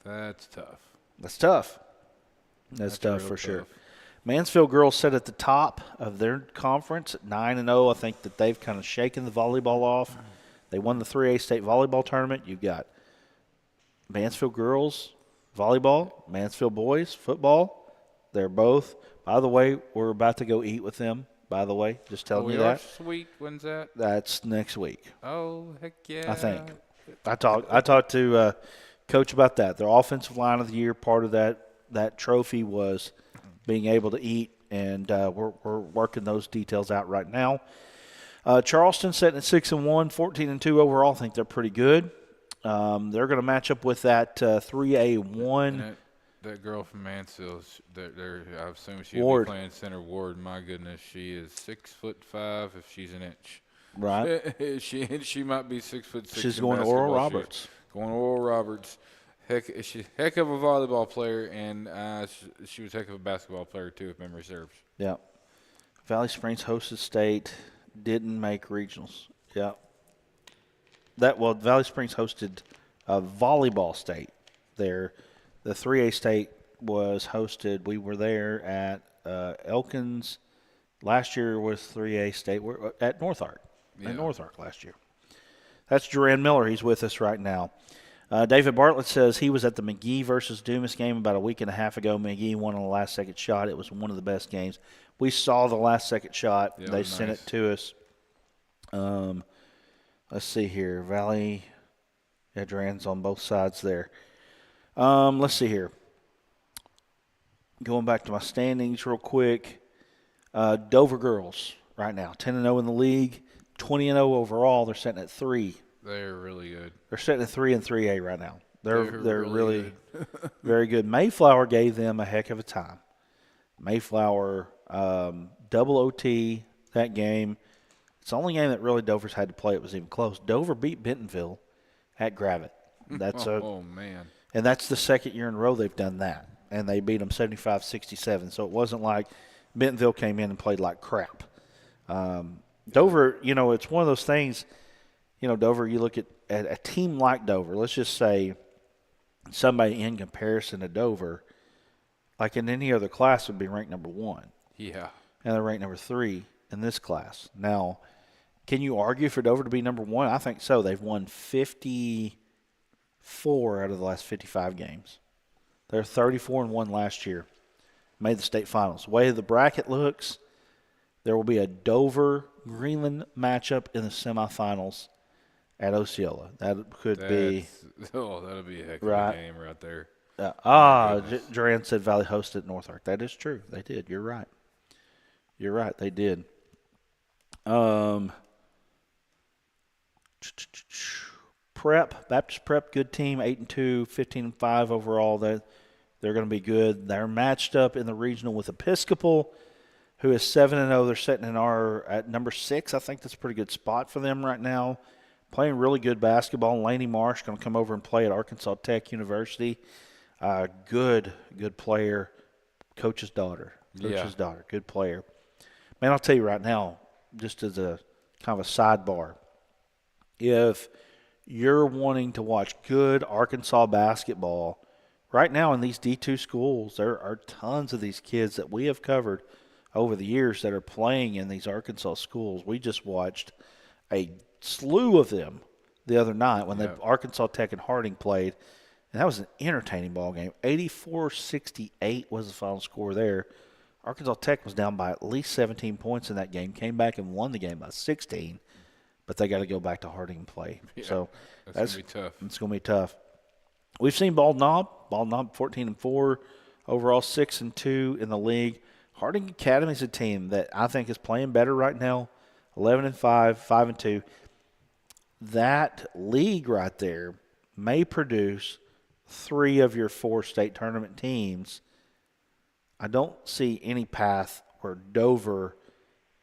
That's tough. That's tough. That's tough for tough. sure. Mansfield girls sit at the top of their conference at 9-0. I think that they've kind of shaken the volleyball off. They won the 3A state volleyball tournament. You've got Mansfield girls volleyball, Mansfield boys football. They're both. By the way, we're about to go eat with them. By the way, just telling you that. Sweet. When's that? That's next week. Oh, heck yeah. I think. I talked to Coach about that. Their offensive line of the year, part of that trophy was being able to eat, and we're working those details out right now. Charleston sitting at 6-1, 14-2 overall. I think they're pretty good. They're going to match up with that 3A1. That girl from Mansfield, I assume she'll be playing center. Ward, my goodness, she is 6'5" if she's an inch. Right. she might be 6'6". She's going to Oral Roberts. Going to Oral Roberts. She's a heck of a volleyball player, and she was a heck of a basketball player too, if memory serves. Yeah. Valley Springs hosted state, didn't make regionals. Yeah. Valley Springs hosted a volleyball state there. The 3A state was hosted. We were there at Elkins. Last year was 3A state. We're at North Ark. Yeah. At North Ark last year. That's Duran Miller. He's with us right now. David Bartlett says he was at the McGee versus Dumas game about a week and a half ago. McGee won on the last-second shot. It was one of the best games. We saw the last-second shot. Yeah, they sent it to us. Let's see here. Valley, Duran's on both sides there. Let's see here. Going back to my standings real quick. Dover girls right now, 10-0 in the league, 20-0 overall. They're sitting at 3. They're really good. They're sitting at 3 and 3A right now. They're really very good. Mayflower gave them a heck of a time. Mayflower double OT that game. It's the only game that really Dover's had to play. It was even close. Dover beat Bentonville at Gravette. Oh man. And that's the second year in a row they've done that. And they beat them 75-67. So it wasn't like Bentonville came in and played like crap. Dover, it's one of those things, Dover, you look at a team like Dover, let's just say somebody in comparison to Dover, like in any other class would be ranked number 1. Yeah. And they're ranked number 3 in this class. Now, can you argue for Dover to be number 1? I think so. They've won 54 out of the last 55 games. They're 34-1 last year. Made the state finals. The way the bracket looks, there will be a Dover-Greenland matchup in the semifinals at Osceola. That could be. Oh, that'll be a heck of a game right there. Duran said Valley hosted North Ark. That is true. They did. You're right. They did. Baptist Prep, good team, 8-2, 15-5 overall. They're going to be good. They're matched up in the regional with Episcopal, who is 7-0. They're sitting at number 6. I think that's a pretty good spot for them right now. Playing really good basketball. Laney Marsh going to come over and play at Arkansas Tech University. Good player. Coach's daughter. Good player. Man, I'll tell you right now, just as a kind of a sidebar, if you're wanting to watch good Arkansas basketball, right now in these D2 schools, there are tons of these kids that we have covered over the years that are playing in these Arkansas schools. We just watched a slew of them the other night when the Arkansas Tech and Harding played, and that was an entertaining ball game. 84-68 was the final score there. Arkansas Tech was down by at least 17 points in that game, came back and won the game by 16, but they got to go back to Harding and play. Yeah, so that's going to be tough. It's going to be tough. We've seen Bald Knob 14-4, overall 6-2 in the league. Harding Academy is a team that I think is playing better right now, 11-5, 5-2. That league right there may produce 3 of your 4 state tournament teams. I don't see any path where Dover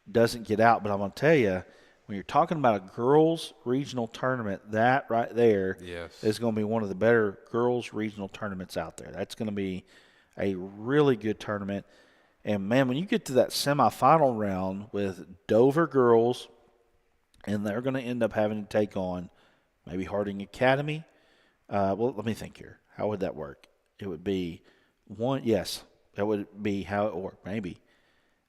doesn't get out, but I'm going to tell you, when you're talking about a girls' regional tournament, that right there is going to be one of the better girls' regional tournaments out there. That's going to be a really good tournament. And, man, when you get to that semifinal round with Dover girls, and they're going to end up having to take on maybe Harding Academy. Well, let me think here. How would that work? It would be that would be how it would work, maybe.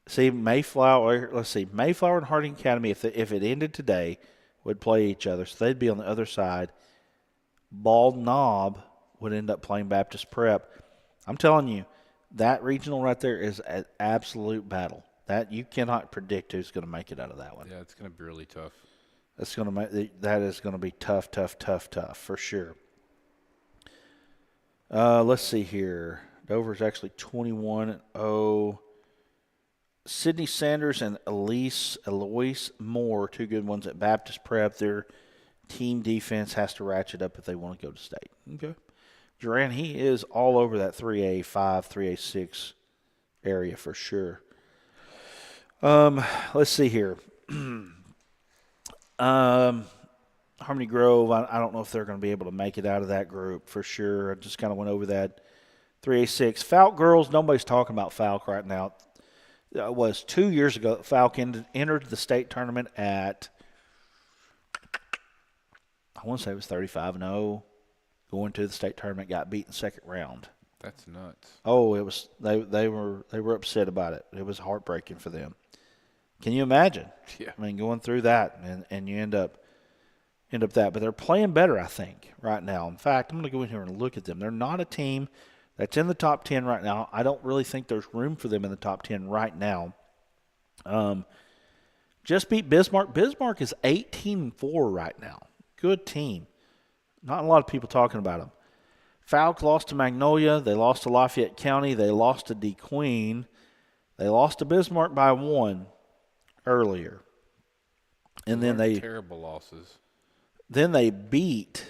See, Mayflower and Harding Academy, if it ended today, would play each other. So they'd be on the other side. Bald Knob would end up playing Baptist Prep. I'm telling you, that regional right there is an absolute battle. That you cannot predict who's going to make it out of that one. Yeah, it's going to be really tough. That is going to be tough for sure. Let's see here. Dover's actually 21-0. Sydney Sanders and Eloise Moore, 2 good ones at Baptist Prep. Their team defense has to ratchet up if they want to go to state. Okay. Duran, he is all over that 3A5, 3A6 area for sure. Let's see here. Harmony Grove, I don't know if they're going to be able to make it out of that group for sure. I just kind of went over that. 3A6. Falk girls, nobody's talking about Falk right now. It was 2 years ago that Falk entered the state tournament at, I want to say it was 35-0. Going to the state tournament, got beat in the second round. That's nuts. Oh, it was they were upset about it. It was heartbreaking for them. Can you imagine? Yeah. I mean, going through that and you end up that. But they're playing better, I think, right now. In fact, I'm going to go in here and look at them. They're not a team that's in the top 10 right now. I don't really think there's room for them in the top 10 right now. Just beat Bismarck. Bismarck is 18-4 right now. Good team. Not a lot of people talking about them. Falk lost to Magnolia. They lost to Lafayette County. They lost to DeQueen. They lost to Bismarck by 1 earlier. And then terrible losses. Then they beat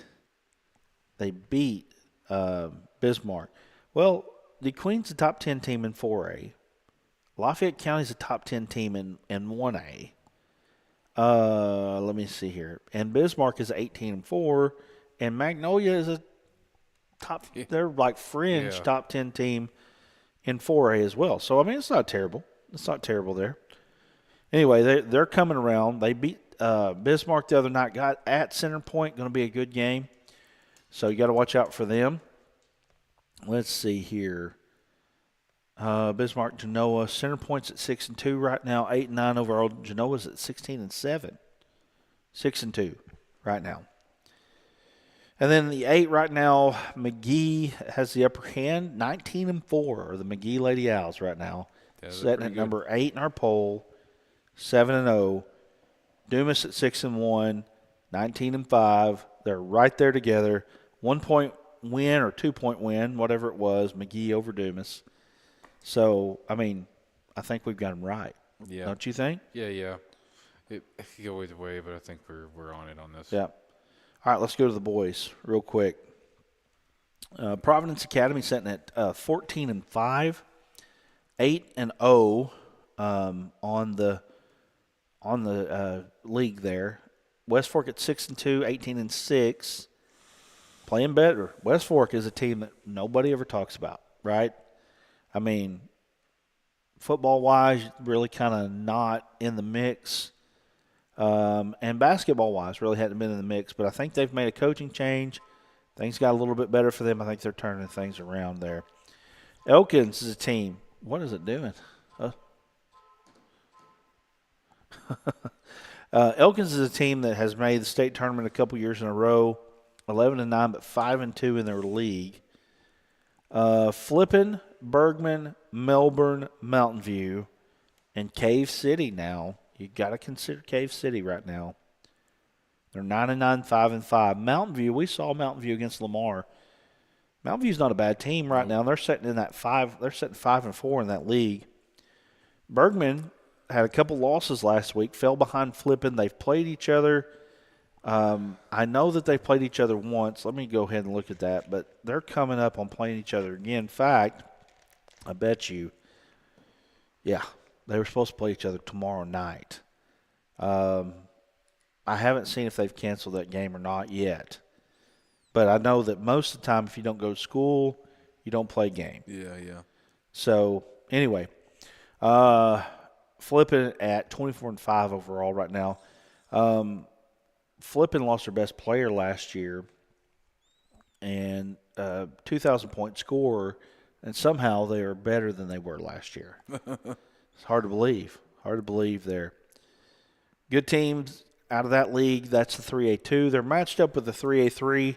Bismarck. Well, DeQueen's a top 10 team in 4A. Lafayette County's a top 10 team in 1A. Let me see here. And Bismarck is 18-4, and Magnolia is a top. They're like fringe top 10 team in 4A as well. So I mean, it's not terrible. It's not terrible there. Anyway, they're coming around. They beat Bismarck the other night. Got at Center Point, going to be a good game. So you got to watch out for them. Let's see here. Bismarck, Genoa, Center Point's at 6-2 right now, 8-9 overall. Genoa's at 16-7, 6-2 right now. And then the 8 right now, McGee has the upper hand, 19-4 are the McGee Lady Owls right now, setting at number 8 in our poll, 7-0. Dumas at 6-1, 19-5. They're right there together. 1 point win or 2 point win, whatever it was, McGee over Dumas. So, I mean, I think we've got them right. Yeah. Don't you think? Yeah. It could go either way, but I think we're on it on this. Yeah. All right, let's go to the boys real quick. Providence Academy sitting at 14-5, 8-0 on the league there. West Fork at 6-2, 18-6, playing better. West Fork is a team that nobody ever talks about, right? I mean, football-wise, really kind of not in the mix. And basketball-wise, really hadn't been in the mix. But I think they've made a coaching change. Things got a little bit better for them. I think they're turning things around there. Elkins is a team. What is it doing? Elkins is a team that has made the state tournament a couple years in a row, 11-9, but 5-2 in their league. Flippin, Bergman, Melbourne, Mountain View, and Cave City now. You got to consider Cave City right now. They're 9-9, 5-5. Mountain View, we saw Mountain View against Lamar. Mountain View's not a bad team right now. They're sitting in that 5. They're sitting 5-4 in that league. Bergman had a couple losses last week. Fell behind Flippin. They've played each other. I know that they played each other once. Let me go ahead and look at that. But they're coming up on playing each other again. In fact, I bet you, yeah, they were supposed to play each other tomorrow night. I haven't seen if they've canceled that game or not yet. But I know that most of the time, if you don't go to school, you don't play a game. Yeah. So, anyway, Flippin at 24-5 overall right now. Flippin lost their best player last year and 2,000-point scorer, and somehow they are better than they were last year. It's hard to believe. Hard to believe there. Good teams out of that league. That's the 3A2. They're matched up with the 3A3.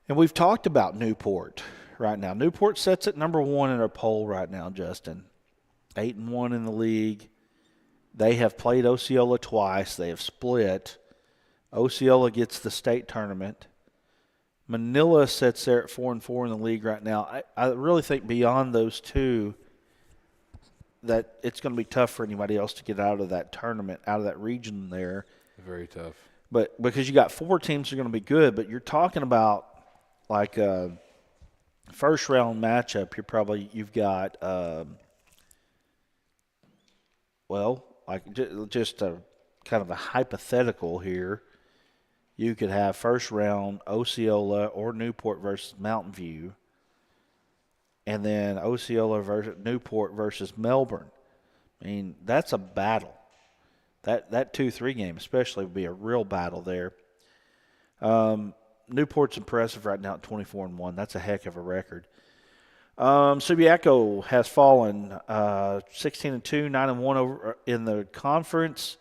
And we've talked about Newport right now. Newport sits at number 1 in our poll right now, Justin. 8-1 in the league. They have played Osceola twice. They have split. Osceola gets the state tournament. Manila sits there at 4-4 in the league right now. I really think beyond those two that it's going to be tough for anybody else to get out of that tournament, out of that region there. Very tough. But because you got 4 teams that are going to be good, but you're talking about like a first round matchup. You've got just a kind of a hypothetical here. You could have first round Osceola or Newport versus Mountain View, and then Osceola versus Newport versus Melbourne. I mean, that's a battle. That 2-3 game especially would be a real battle there. Newport's impressive right now at 24-1. That's a heck of a record. Subiaco has fallen 16-2, 9-1 over in the conference.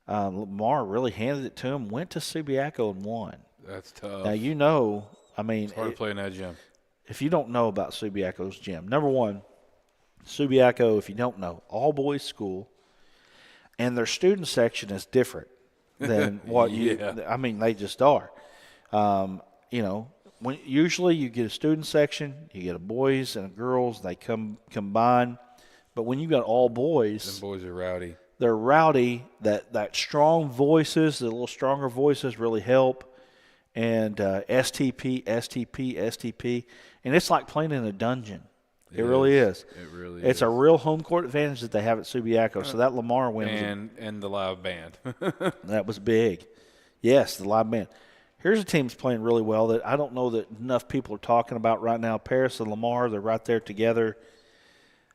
Lamar really handed it to him. Went to Subiaco and won. That's tough. Now It's hard to play in that gym. If you don't know about Subiaco's gym, number one, Subiaco, if you don't know, all boys school, and their student section is different than what they just are. When usually you get a student section, you get a boys and a girls, they combine. But when you got all boys, them boys are rowdy. They're rowdy. That strong voices, the little stronger voices really help. And STP, and it's like playing in a dungeon. It really is. It really is. It's a real home court advantage that they have at Subiaco. So that Lamar win and the live band. that was big. Yes, the live band. Here's a team that's playing really well that I don't know that enough people are talking about right now. Paris and Lamar, they're right there together.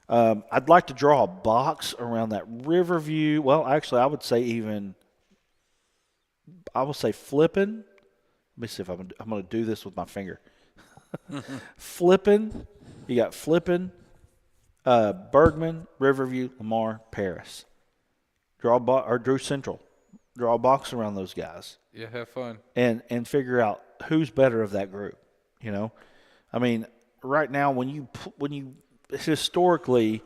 I'd like to draw a box around that Riverview. Well, actually, I would say Flippin. Let me see if I'm going to do this with my finger. Flippin. You got Flippin, Bergman, Riverview, Lamar, Paris. Drew Central. Draw a box around those guys. Yeah, have fun. And figure out who's better of that group. I mean, right now when you historically,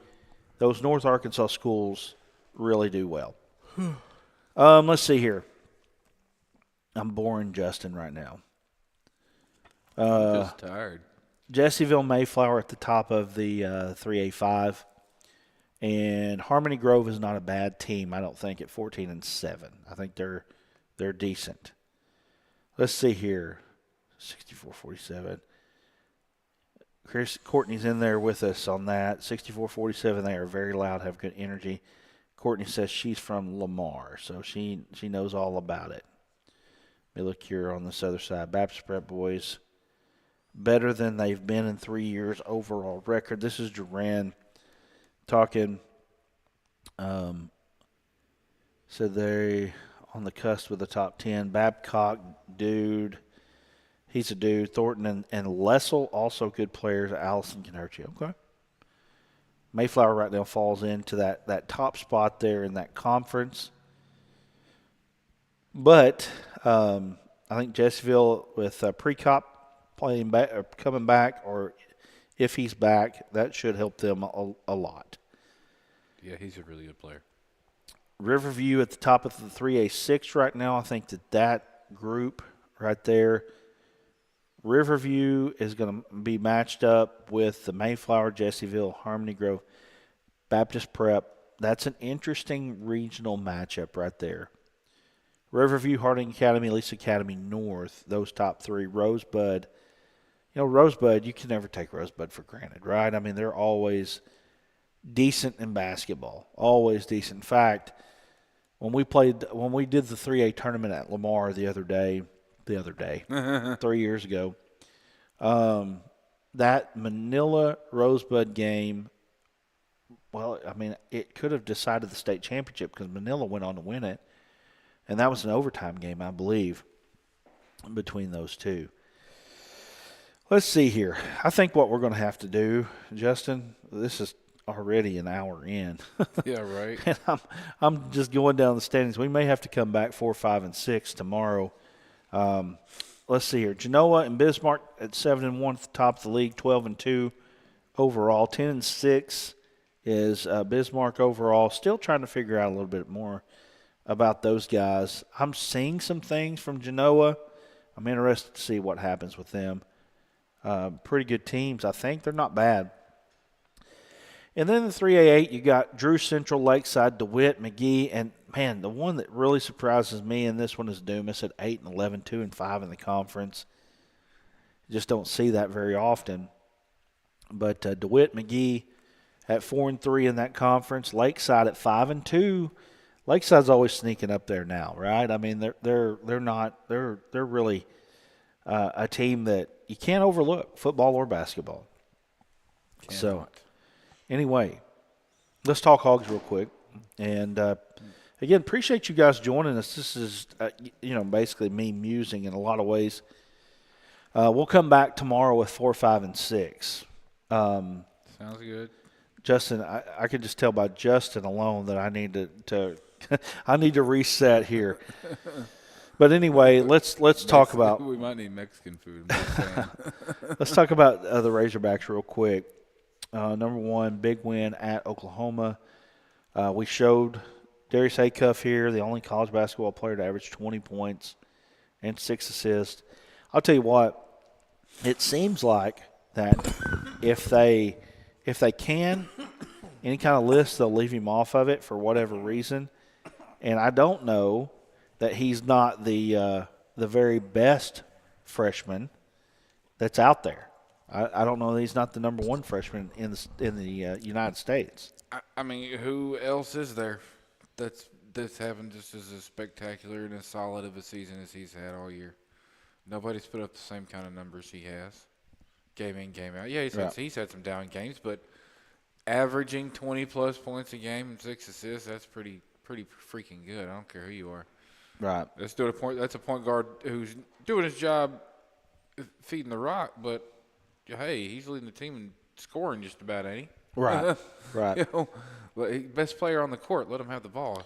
those North Arkansas schools really do well. Let's see here. I'm boring Justin right now. I'm just tired. Jessieville Mayflower at the top of the 3A5. And Harmony Grove is not a bad team, I don't think, at 14-7. I think they're decent. Let's see here. 64-47. Courtney's in there with us on that. 64-47, they are very loud, have good energy. Courtney says she's from Lamar, so she knows all about it. Let me look here on this other side. Baptist Prep boys, better than they've been in 3 years overall record. This is Duran talking So they on the cusp of the top 10. Babcock, dude. He's a dude. Thornton and Lessel, also good players. Allison can hurt you. Okay. Mayflower right now falls into that top spot there in that conference. But I think Jessville with Precop playing back or coming back, or if he's back, that should help them a lot. Yeah, he's a really good player. Riverview at the top of the 3A6 right now. I think that group right there, Riverview is going to be matched up with the Mayflower, Jesseville, Harmony Grove, Baptist Prep. That's an interesting regional matchup right there. Riverview, Harding Academy, Lisa Academy North, those top three. Rosebud. Rosebud, you can never take Rosebud for granted, right? I mean, they're always decent in basketball, always decent. In fact, when we did the 3A tournament at Lamar the other day, 3 years ago, that Manila Rosebud game, well, I mean, it could have decided the state championship because Manila went on to win it, and that was an overtime game, I believe, between those two. Let's see here. I think what we're going to have to do, Justin, this is already an hour in. Yeah, right. And I'm just going down the standings. We may have to come back 4, 5, and 6 tomorrow. Let's see here. Genoa and Bismarck at 7-1 at the top of the league, 12-2 overall. 10-6 is Bismarck overall. Still trying to figure out a little bit more about those guys. I'm seeing some things from Genoa. I'm interested to see what happens with them. Pretty good teams. I think they're not bad. And then in the 3A8, you got Drew Central, Lakeside, DeWitt, McGee, and, man, the one that really surprises me in this one is Dumas at 8-11, 2-5 in the conference. Just don't see that very often. But DeWitt, McGee at 4-3 in that conference. Lakeside at 5-2. Lakeside's always sneaking up there now, right? I mean, they're really a team that you can't overlook, football or basketball. Cannot. So, anyway, let's talk Hogs real quick. And, again, appreciate you guys joining us. This is, basically me musing in a lot of ways. We'll come back tomorrow with 4, 5, and 6. Sounds good. Justin, I could just tell by Justin alone that I need to I need to reset here. But anyway, let's talk about. We might need Mexican food. Let's talk about the Razorbacks real quick. Number one, big win at Oklahoma. We showed Darius Acuff here, the only college basketball player to average 20 points and 6 assists. I'll tell you what, it seems like that if they can, any kind of list, they'll leave him off of it for whatever reason. And I don't know that he's not the very best freshman that's out there. I don't know that he's not the number one freshman in the United States. I mean, who else is there that's having just as spectacular and as solid of a season as he's had all year? Nobody's put up the same kind of numbers he has, game in, game out. Yeah, he's had some down games, but averaging 20-plus points a game and 6 assists, that's pretty freaking good. I don't care who you are. Right. That's a point guard who's doing his job feeding the rock, but hey, he's leading the team in scoring just about, ain't he? Right. Right. Best player on the court, let him have the ball.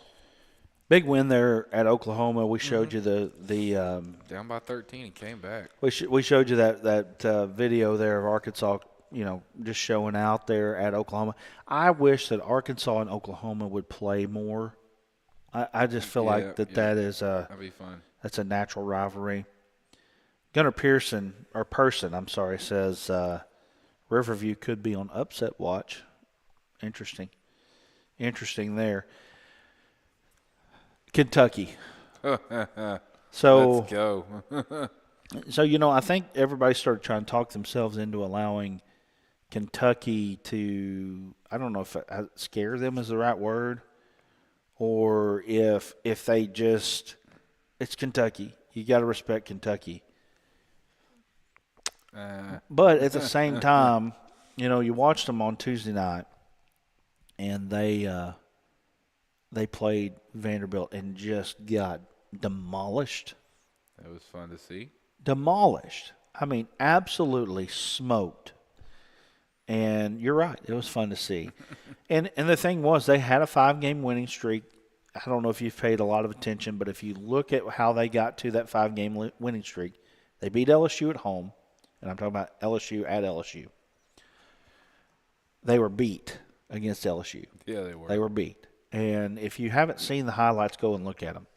Big win there at Oklahoma. We showed you the down by 13 and came back. We showed you that video there of Arkansas, just showing out there at Oklahoma. I wish that Arkansas and Oklahoma would play more. I just feel like that is that'd be fun. That's a natural rivalry. Gunnar Person says Riverview could be on upset watch. Interesting there. Kentucky. So let's go. So, I think everybody started trying to talk themselves into allowing Kentucky to, I don't know if scare them is the right word, or if they just, it's Kentucky. You got to respect Kentucky. But at the same time, you watched them on Tuesday night, and they they played Vanderbilt and just got demolished. That was fun to see. Demolished. I mean, absolutely smoked. And you're right. It was fun to see. And the thing was, they had a 5-game winning streak. I don't know if you've paid a lot of attention, but if you look at how they got to that 5-game winning streak, they beat LSU at home, and I'm talking about LSU at LSU. They were beat against LSU. Yeah, they were. They were beat. And if you haven't seen the highlights, go and look at them.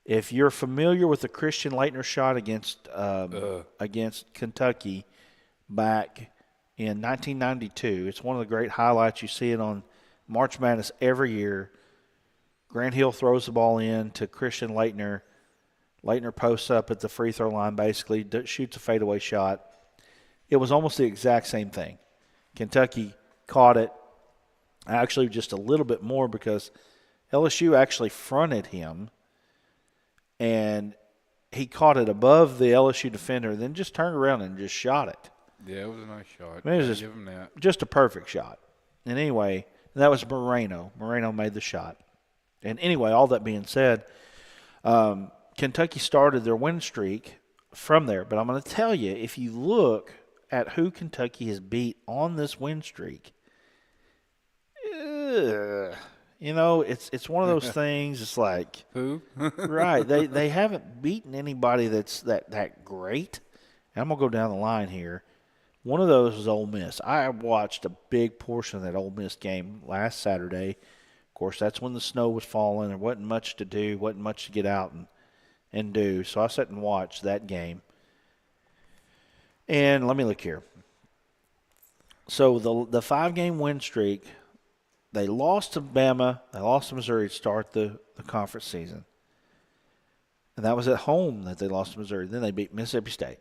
If you're familiar with the Christian Laettner shot against Kentucky back in 1992, it's one of the great highlights. You see it on March Madness every year. Grant Hill throws the ball in to Christian Laettner. Laettner posts up at the free throw line, basically shoots a fadeaway shot. It was almost the exact same thing. Kentucky caught it, actually just a little bit more because LSU actually fronted him, and he caught it above the LSU defender, then just turned around and just shot it. Yeah, it was a nice shot. I mean, it was give him that. just a perfect shot. And anyway, that was Moreno. Moreno made the shot. And anyway, all that being said, Kentucky started their win streak from there. But I'm going to tell you, if you look at who Kentucky has beat on this win streak, it's one of those things. It's like Who? right. They haven't beaten anybody that's that great. And I'm gonna go down the line here. One of those was Ole Miss. I watched a big portion of that Ole Miss game last Saturday. Of course, that's when the snow was falling. There wasn't much to do, wasn't much to get out and do. So I sat and watched that game. And let me look here. So the 5-game win streak, they lost to Bama, they lost to Missouri to start the conference season. And that was at home that they lost to Missouri. Then they beat Mississippi State.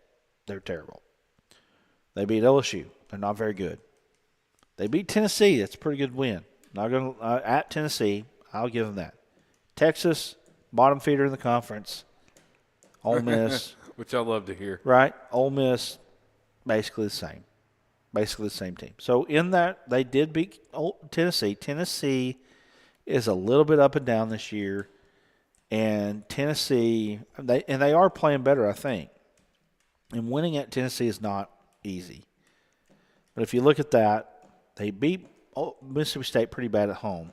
They're terrible. They beat LSU. They're not very good. They beat Tennessee. That's a pretty good win. Not going at Tennessee. I'll give them that. Texas, bottom feeder in the conference. Ole Miss. Which I love to hear. Right? Ole Miss, basically the same. Basically the same team. So in that, they did beat Tennessee. Tennessee is a little bit up and down this year. And Tennessee, they are playing better, I think. And winning at Tennessee is not easy. But if you look at that, they beat Mississippi State pretty bad at home.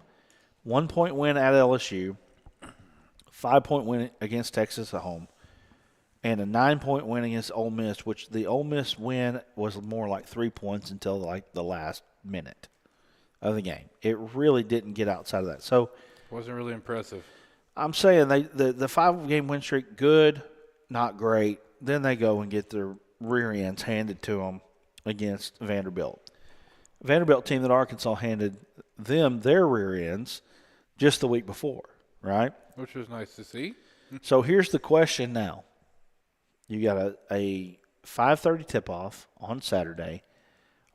1-point win at LSU. 5-point win against Texas at home. And a 9-point win against Ole Miss, which the Ole Miss win was more like 3 points until like the last minute of the game. It really didn't get outside of that. So Wasn't really impressive. I'm saying the 5-game win streak, good, not great. Then they go and get their rear ends handed to them against Vanderbilt. Vanderbilt team that Arkansas handed them their rear ends just the week before, right? Which was nice to see. So here's the question now. You got a 5:30 tip-off on Saturday.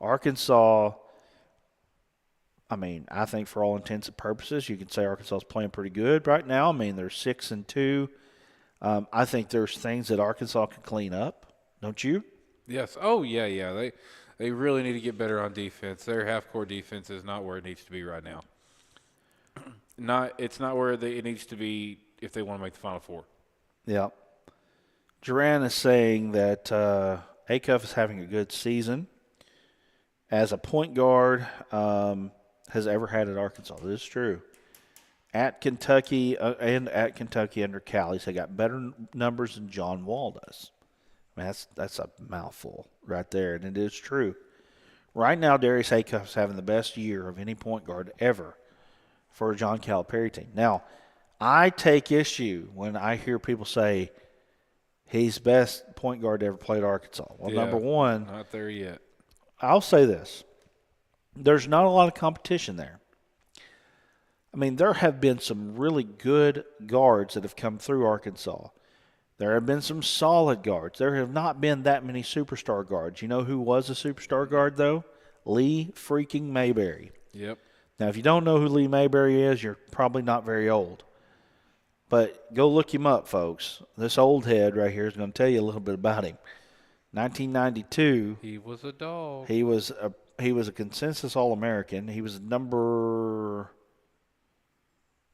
Arkansas, I mean, I think for all intents and purposes, you can say Arkansas is playing pretty good right now. I mean, they're 6-2. I think there's things that Arkansas can clean up, don't you? Yes. Oh, yeah. They really need to get better on defense. Their half-court defense is not where it needs to be right now. It's not where it needs to be if they want to make the Final Four. Yeah. Duran is saying that Acuff is having a good season. As a point guard, has ever had at Arkansas. This is true. At Kentucky and at Kentucky under Callies, they got better numbers than John Wall does. I mean, that's a mouthful right there, and it is true. Right now, Darius Acuff is having the best year of any point guard ever for a John Calipari team. Now, I take issue when I hear people say he's best point guard to ever play at Arkansas. Well, Yeah, number one, not there yet. I'll say this. There's not a lot of competition there. I mean, there have been some really good guards that have come through Arkansas. There have been some solid guards. There have not been that many superstar guards. You know who was a superstar guard, though? Lee freaking Mayberry. Yep. Now, if you don't know who Lee Mayberry is, you're probably not very old. But go look him up, folks. This old head right here is going to tell you a little bit about him. 1992. He was a dog. He was a consensus All-American. He was number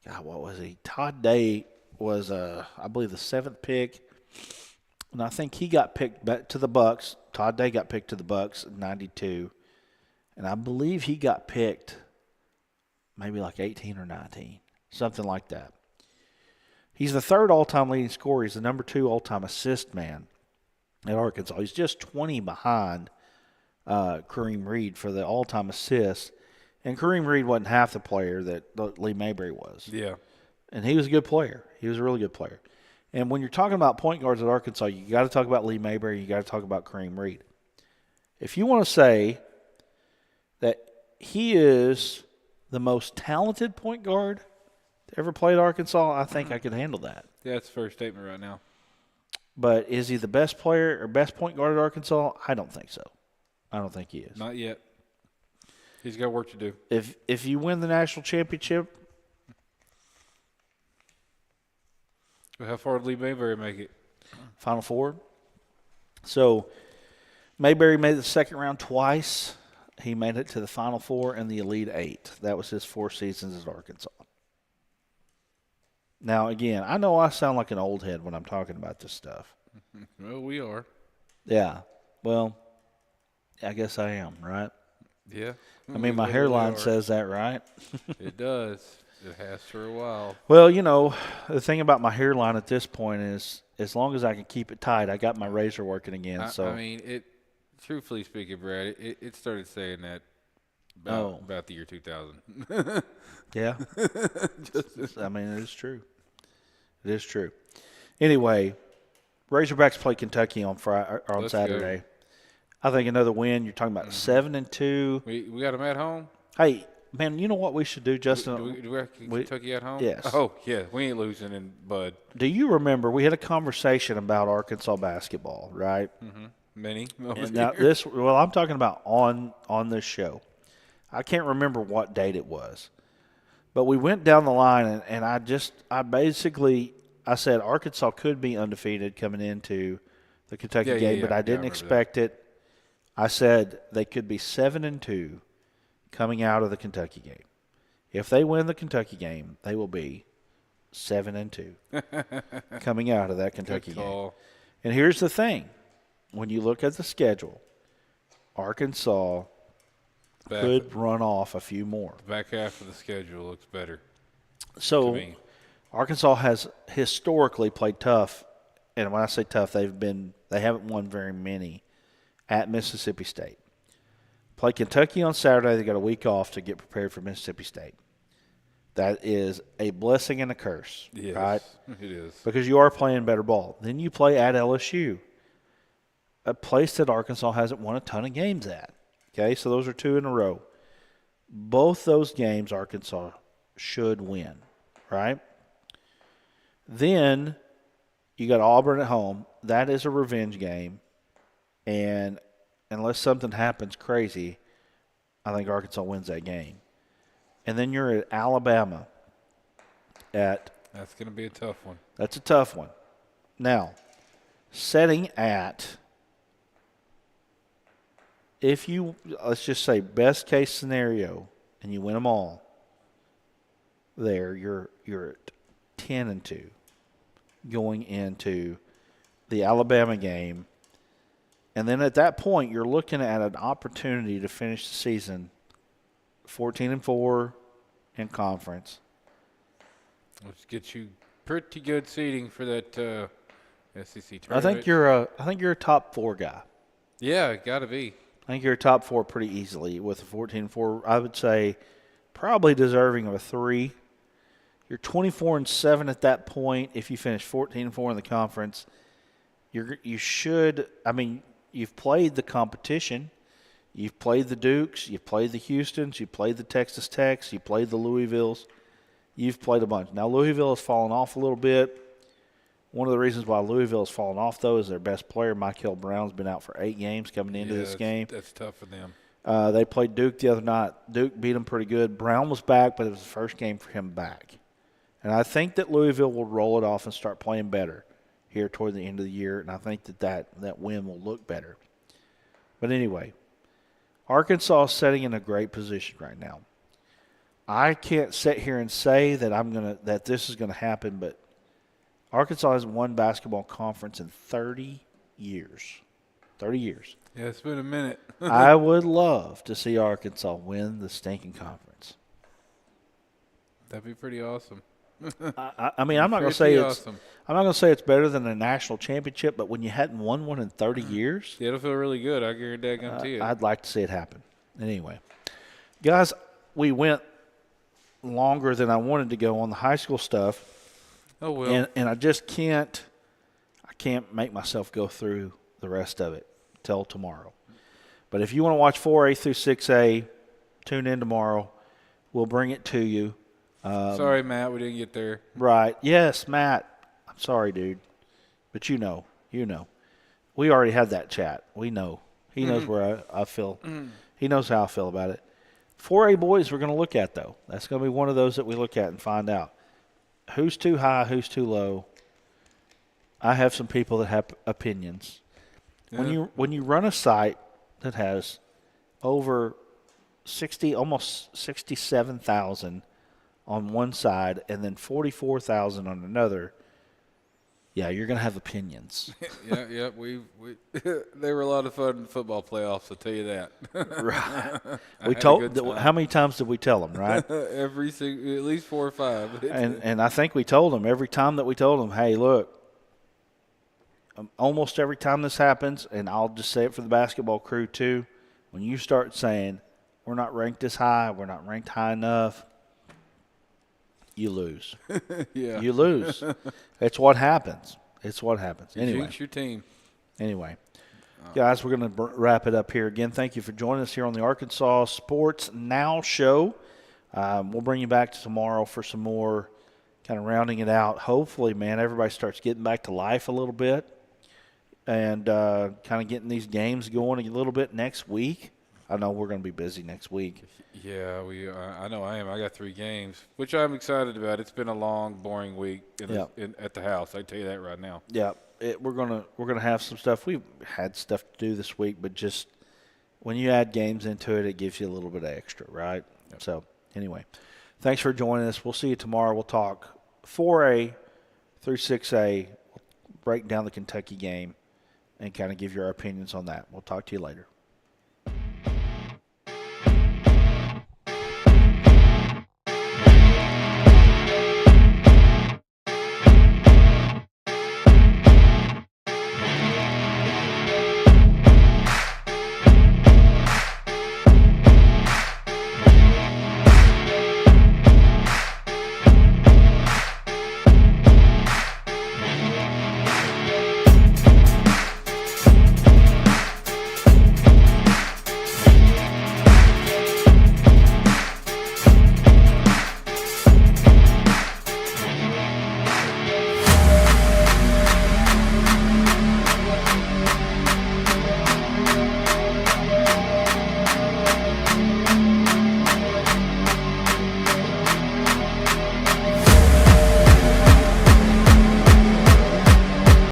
God, what was he? Todd Day was, I believe, the 7th pick. And I think he got picked back to the Bucks. Todd Day got picked to the Bucks in 92. And I believe he got picked maybe like 18 or 19, something like that. He's the 3rd all-time leading scorer. He's the number 2 all-time assist man at Arkansas. He's just 20 behind Kareem Reed for the all-time assists. And Kareem Reed wasn't half the player that Lee Mayberry was. Yeah. And he was a good player. He was a really good player. And when you're talking about point guards at Arkansas, you got to talk about Lee Mayberry. You got to talk about Kareem Reed. If you want to say that he is the most talented point guard to ever play at Arkansas, I think I could handle that. Yeah, that's a fair statement right now. But is he the best player or best point guard at Arkansas? I don't think so. I don't think he is. Not yet. He's got work to do. If you win the national championship, How far did Lee Mayberry make it? Final Four. So Mayberry made the second round twice. He made it to the Final Four and the Elite Eight. That was his 4 seasons at Arkansas. Now, again, I know I sound like an old head when I'm talking about this stuff. Well, we are. Yeah. Well, I guess I am, right? Yeah. I mean, my hairline says that, right? It does. It has for a while. Well, you know, the thing about my hairline at this point is as long as I can keep it tight, I got my razor working again. I mean, truthfully speaking, Brad, it started saying that about the year 2000. Yeah. I mean, it is true. It is true. Anyway, Razorbacks play Kentucky on Saturday. Go. I think another win. You're talking about 7-2. We got them at home? Hey, man, you know what we should do, Justin? Do we have Kentucky at home? Yes. Oh, yeah. We ain't losing in Bud. Do you remember we had a conversation about Arkansas basketball, right? Mm-hmm. Many. Now I'm talking about on this show. I can't remember what date it was. But we went down the line, and I said Arkansas could be undefeated coming into the Kentucky game, but I didn't expect it. I said they could be 7-2 coming out of the Kentucky game. If they win the Kentucky game, they will be 7-2 coming out of that Kentucky game. And here's the thing. When you look at the schedule, Arkansas could run off a few more. The back half of the schedule looks better. So Arkansas has historically played tough, and when I say tough, they haven't won very many at Mississippi State. Play Kentucky on Saturday. They got a week off to get prepared for Mississippi State. That is a blessing and a curse, yes, right? It is. Because you are playing better ball. Then you play at LSU, a place that Arkansas hasn't won a ton of games at. Okay, so those are 2 in a row. Both those games Arkansas should win, right? Then you got Auburn at home. That is a revenge game. And unless something happens crazy, I think Arkansas wins that game. And then you're at Alabama. That's going to be a tough one. That's a tough one. Now, setting at, if you, let's just say best case scenario, and you win them all, there you're at 10-2 going into the Alabama game. And then at that point, you're looking at an opportunity to finish the season 14-4 in conference. Which gets you pretty good seeding for that SEC tournament. I think you're a top 4 guy. Yeah, got to be. I think you're a top 4 pretty easily with a 14-4. I would say probably deserving of a 3. You're 24-7 at that point. If you finish 14-4 in the conference, you should. I mean, you've played the competition. You've played the Dukes. You've played the Houstons. You've played the Texas Techs. You've played the Louisvilles. You've played a bunch. Now, Louisville has fallen off a little bit. One of the reasons why Louisville has fallen off, though, is their best player, Michael Brown's been out for 8 games coming into this game. That's tough for them. They played Duke the other night. Duke beat them pretty good. Brown was back, but it was the first game for him back. And I think that Louisville will roll it off and start playing better here toward the end of the year, and I think that win will look better. But anyway, Arkansas is sitting in a great position right now. I can't sit here and say that this is gonna happen, but Arkansas hasn't won basketball conference in 30 years. 30 years. Yeah, it's been a minute. I would love to see Arkansas win the stinking conference. That'd be pretty awesome. I mean, I'm not gonna say it's better than a national championship, but when you hadn't won one in 30 years, Yeah, it'll feel really good. I guarantee you. I'd like to see it happen. Anyway, guys, we went longer than I wanted to go on the high school stuff. Oh well. And I just can't make myself go through the rest of it till tomorrow. But if you want to watch 4A through 6A, tune in tomorrow. We'll bring it to you. Sorry, Matt, we didn't get there. Right. Yes, Matt. I'm sorry, dude. But you know. We already had that chat. We know. He knows where I feel. He knows how I feel about it. 4A boys we're going to look at, though. That's going to be one of those that we look at and find out. Who's too high, who's too low. I have some people that have opinions. Yeah. When you run a site that has over 60, almost 67,000 on one side and then 44,000 on another, yeah, you're going to have opinions. Yeah. We they were a lot of fun in football playoffs. I'll tell you that. Right. How many times did we tell them? Right. At least 4 or 5. And I think we told them every time that we told them, hey, look. Almost every time this happens, and I'll just say it for the basketball crew too, when you start saying we're not ranked this high, we're not ranked high enough, you lose. Yeah. You lose. It's what happens. Anyway. Jinx your team. Anyway, guys, we're going to wrap it up here. Again, thank you for joining us here on the Arkansas Sports Now show. We'll bring you back tomorrow for some more kind of rounding it out. Hopefully, man, everybody starts getting back to life a little bit and kind of getting these games going a little bit next week. I know we're going to be busy next week. Yeah, I know I am. I got 3 games, which I'm excited about. It's been a long, boring week at the house. I tell you that right now. Yeah, we're gonna have some stuff. We've had stuff to do this week, but just when you add games into it, it gives you a little bit of extra, right? Yep. So anyway, thanks for joining us. We'll see you tomorrow. We'll talk 4A through 6A. We'll break down the Kentucky game and kind of give your opinions on that. We'll talk to you later.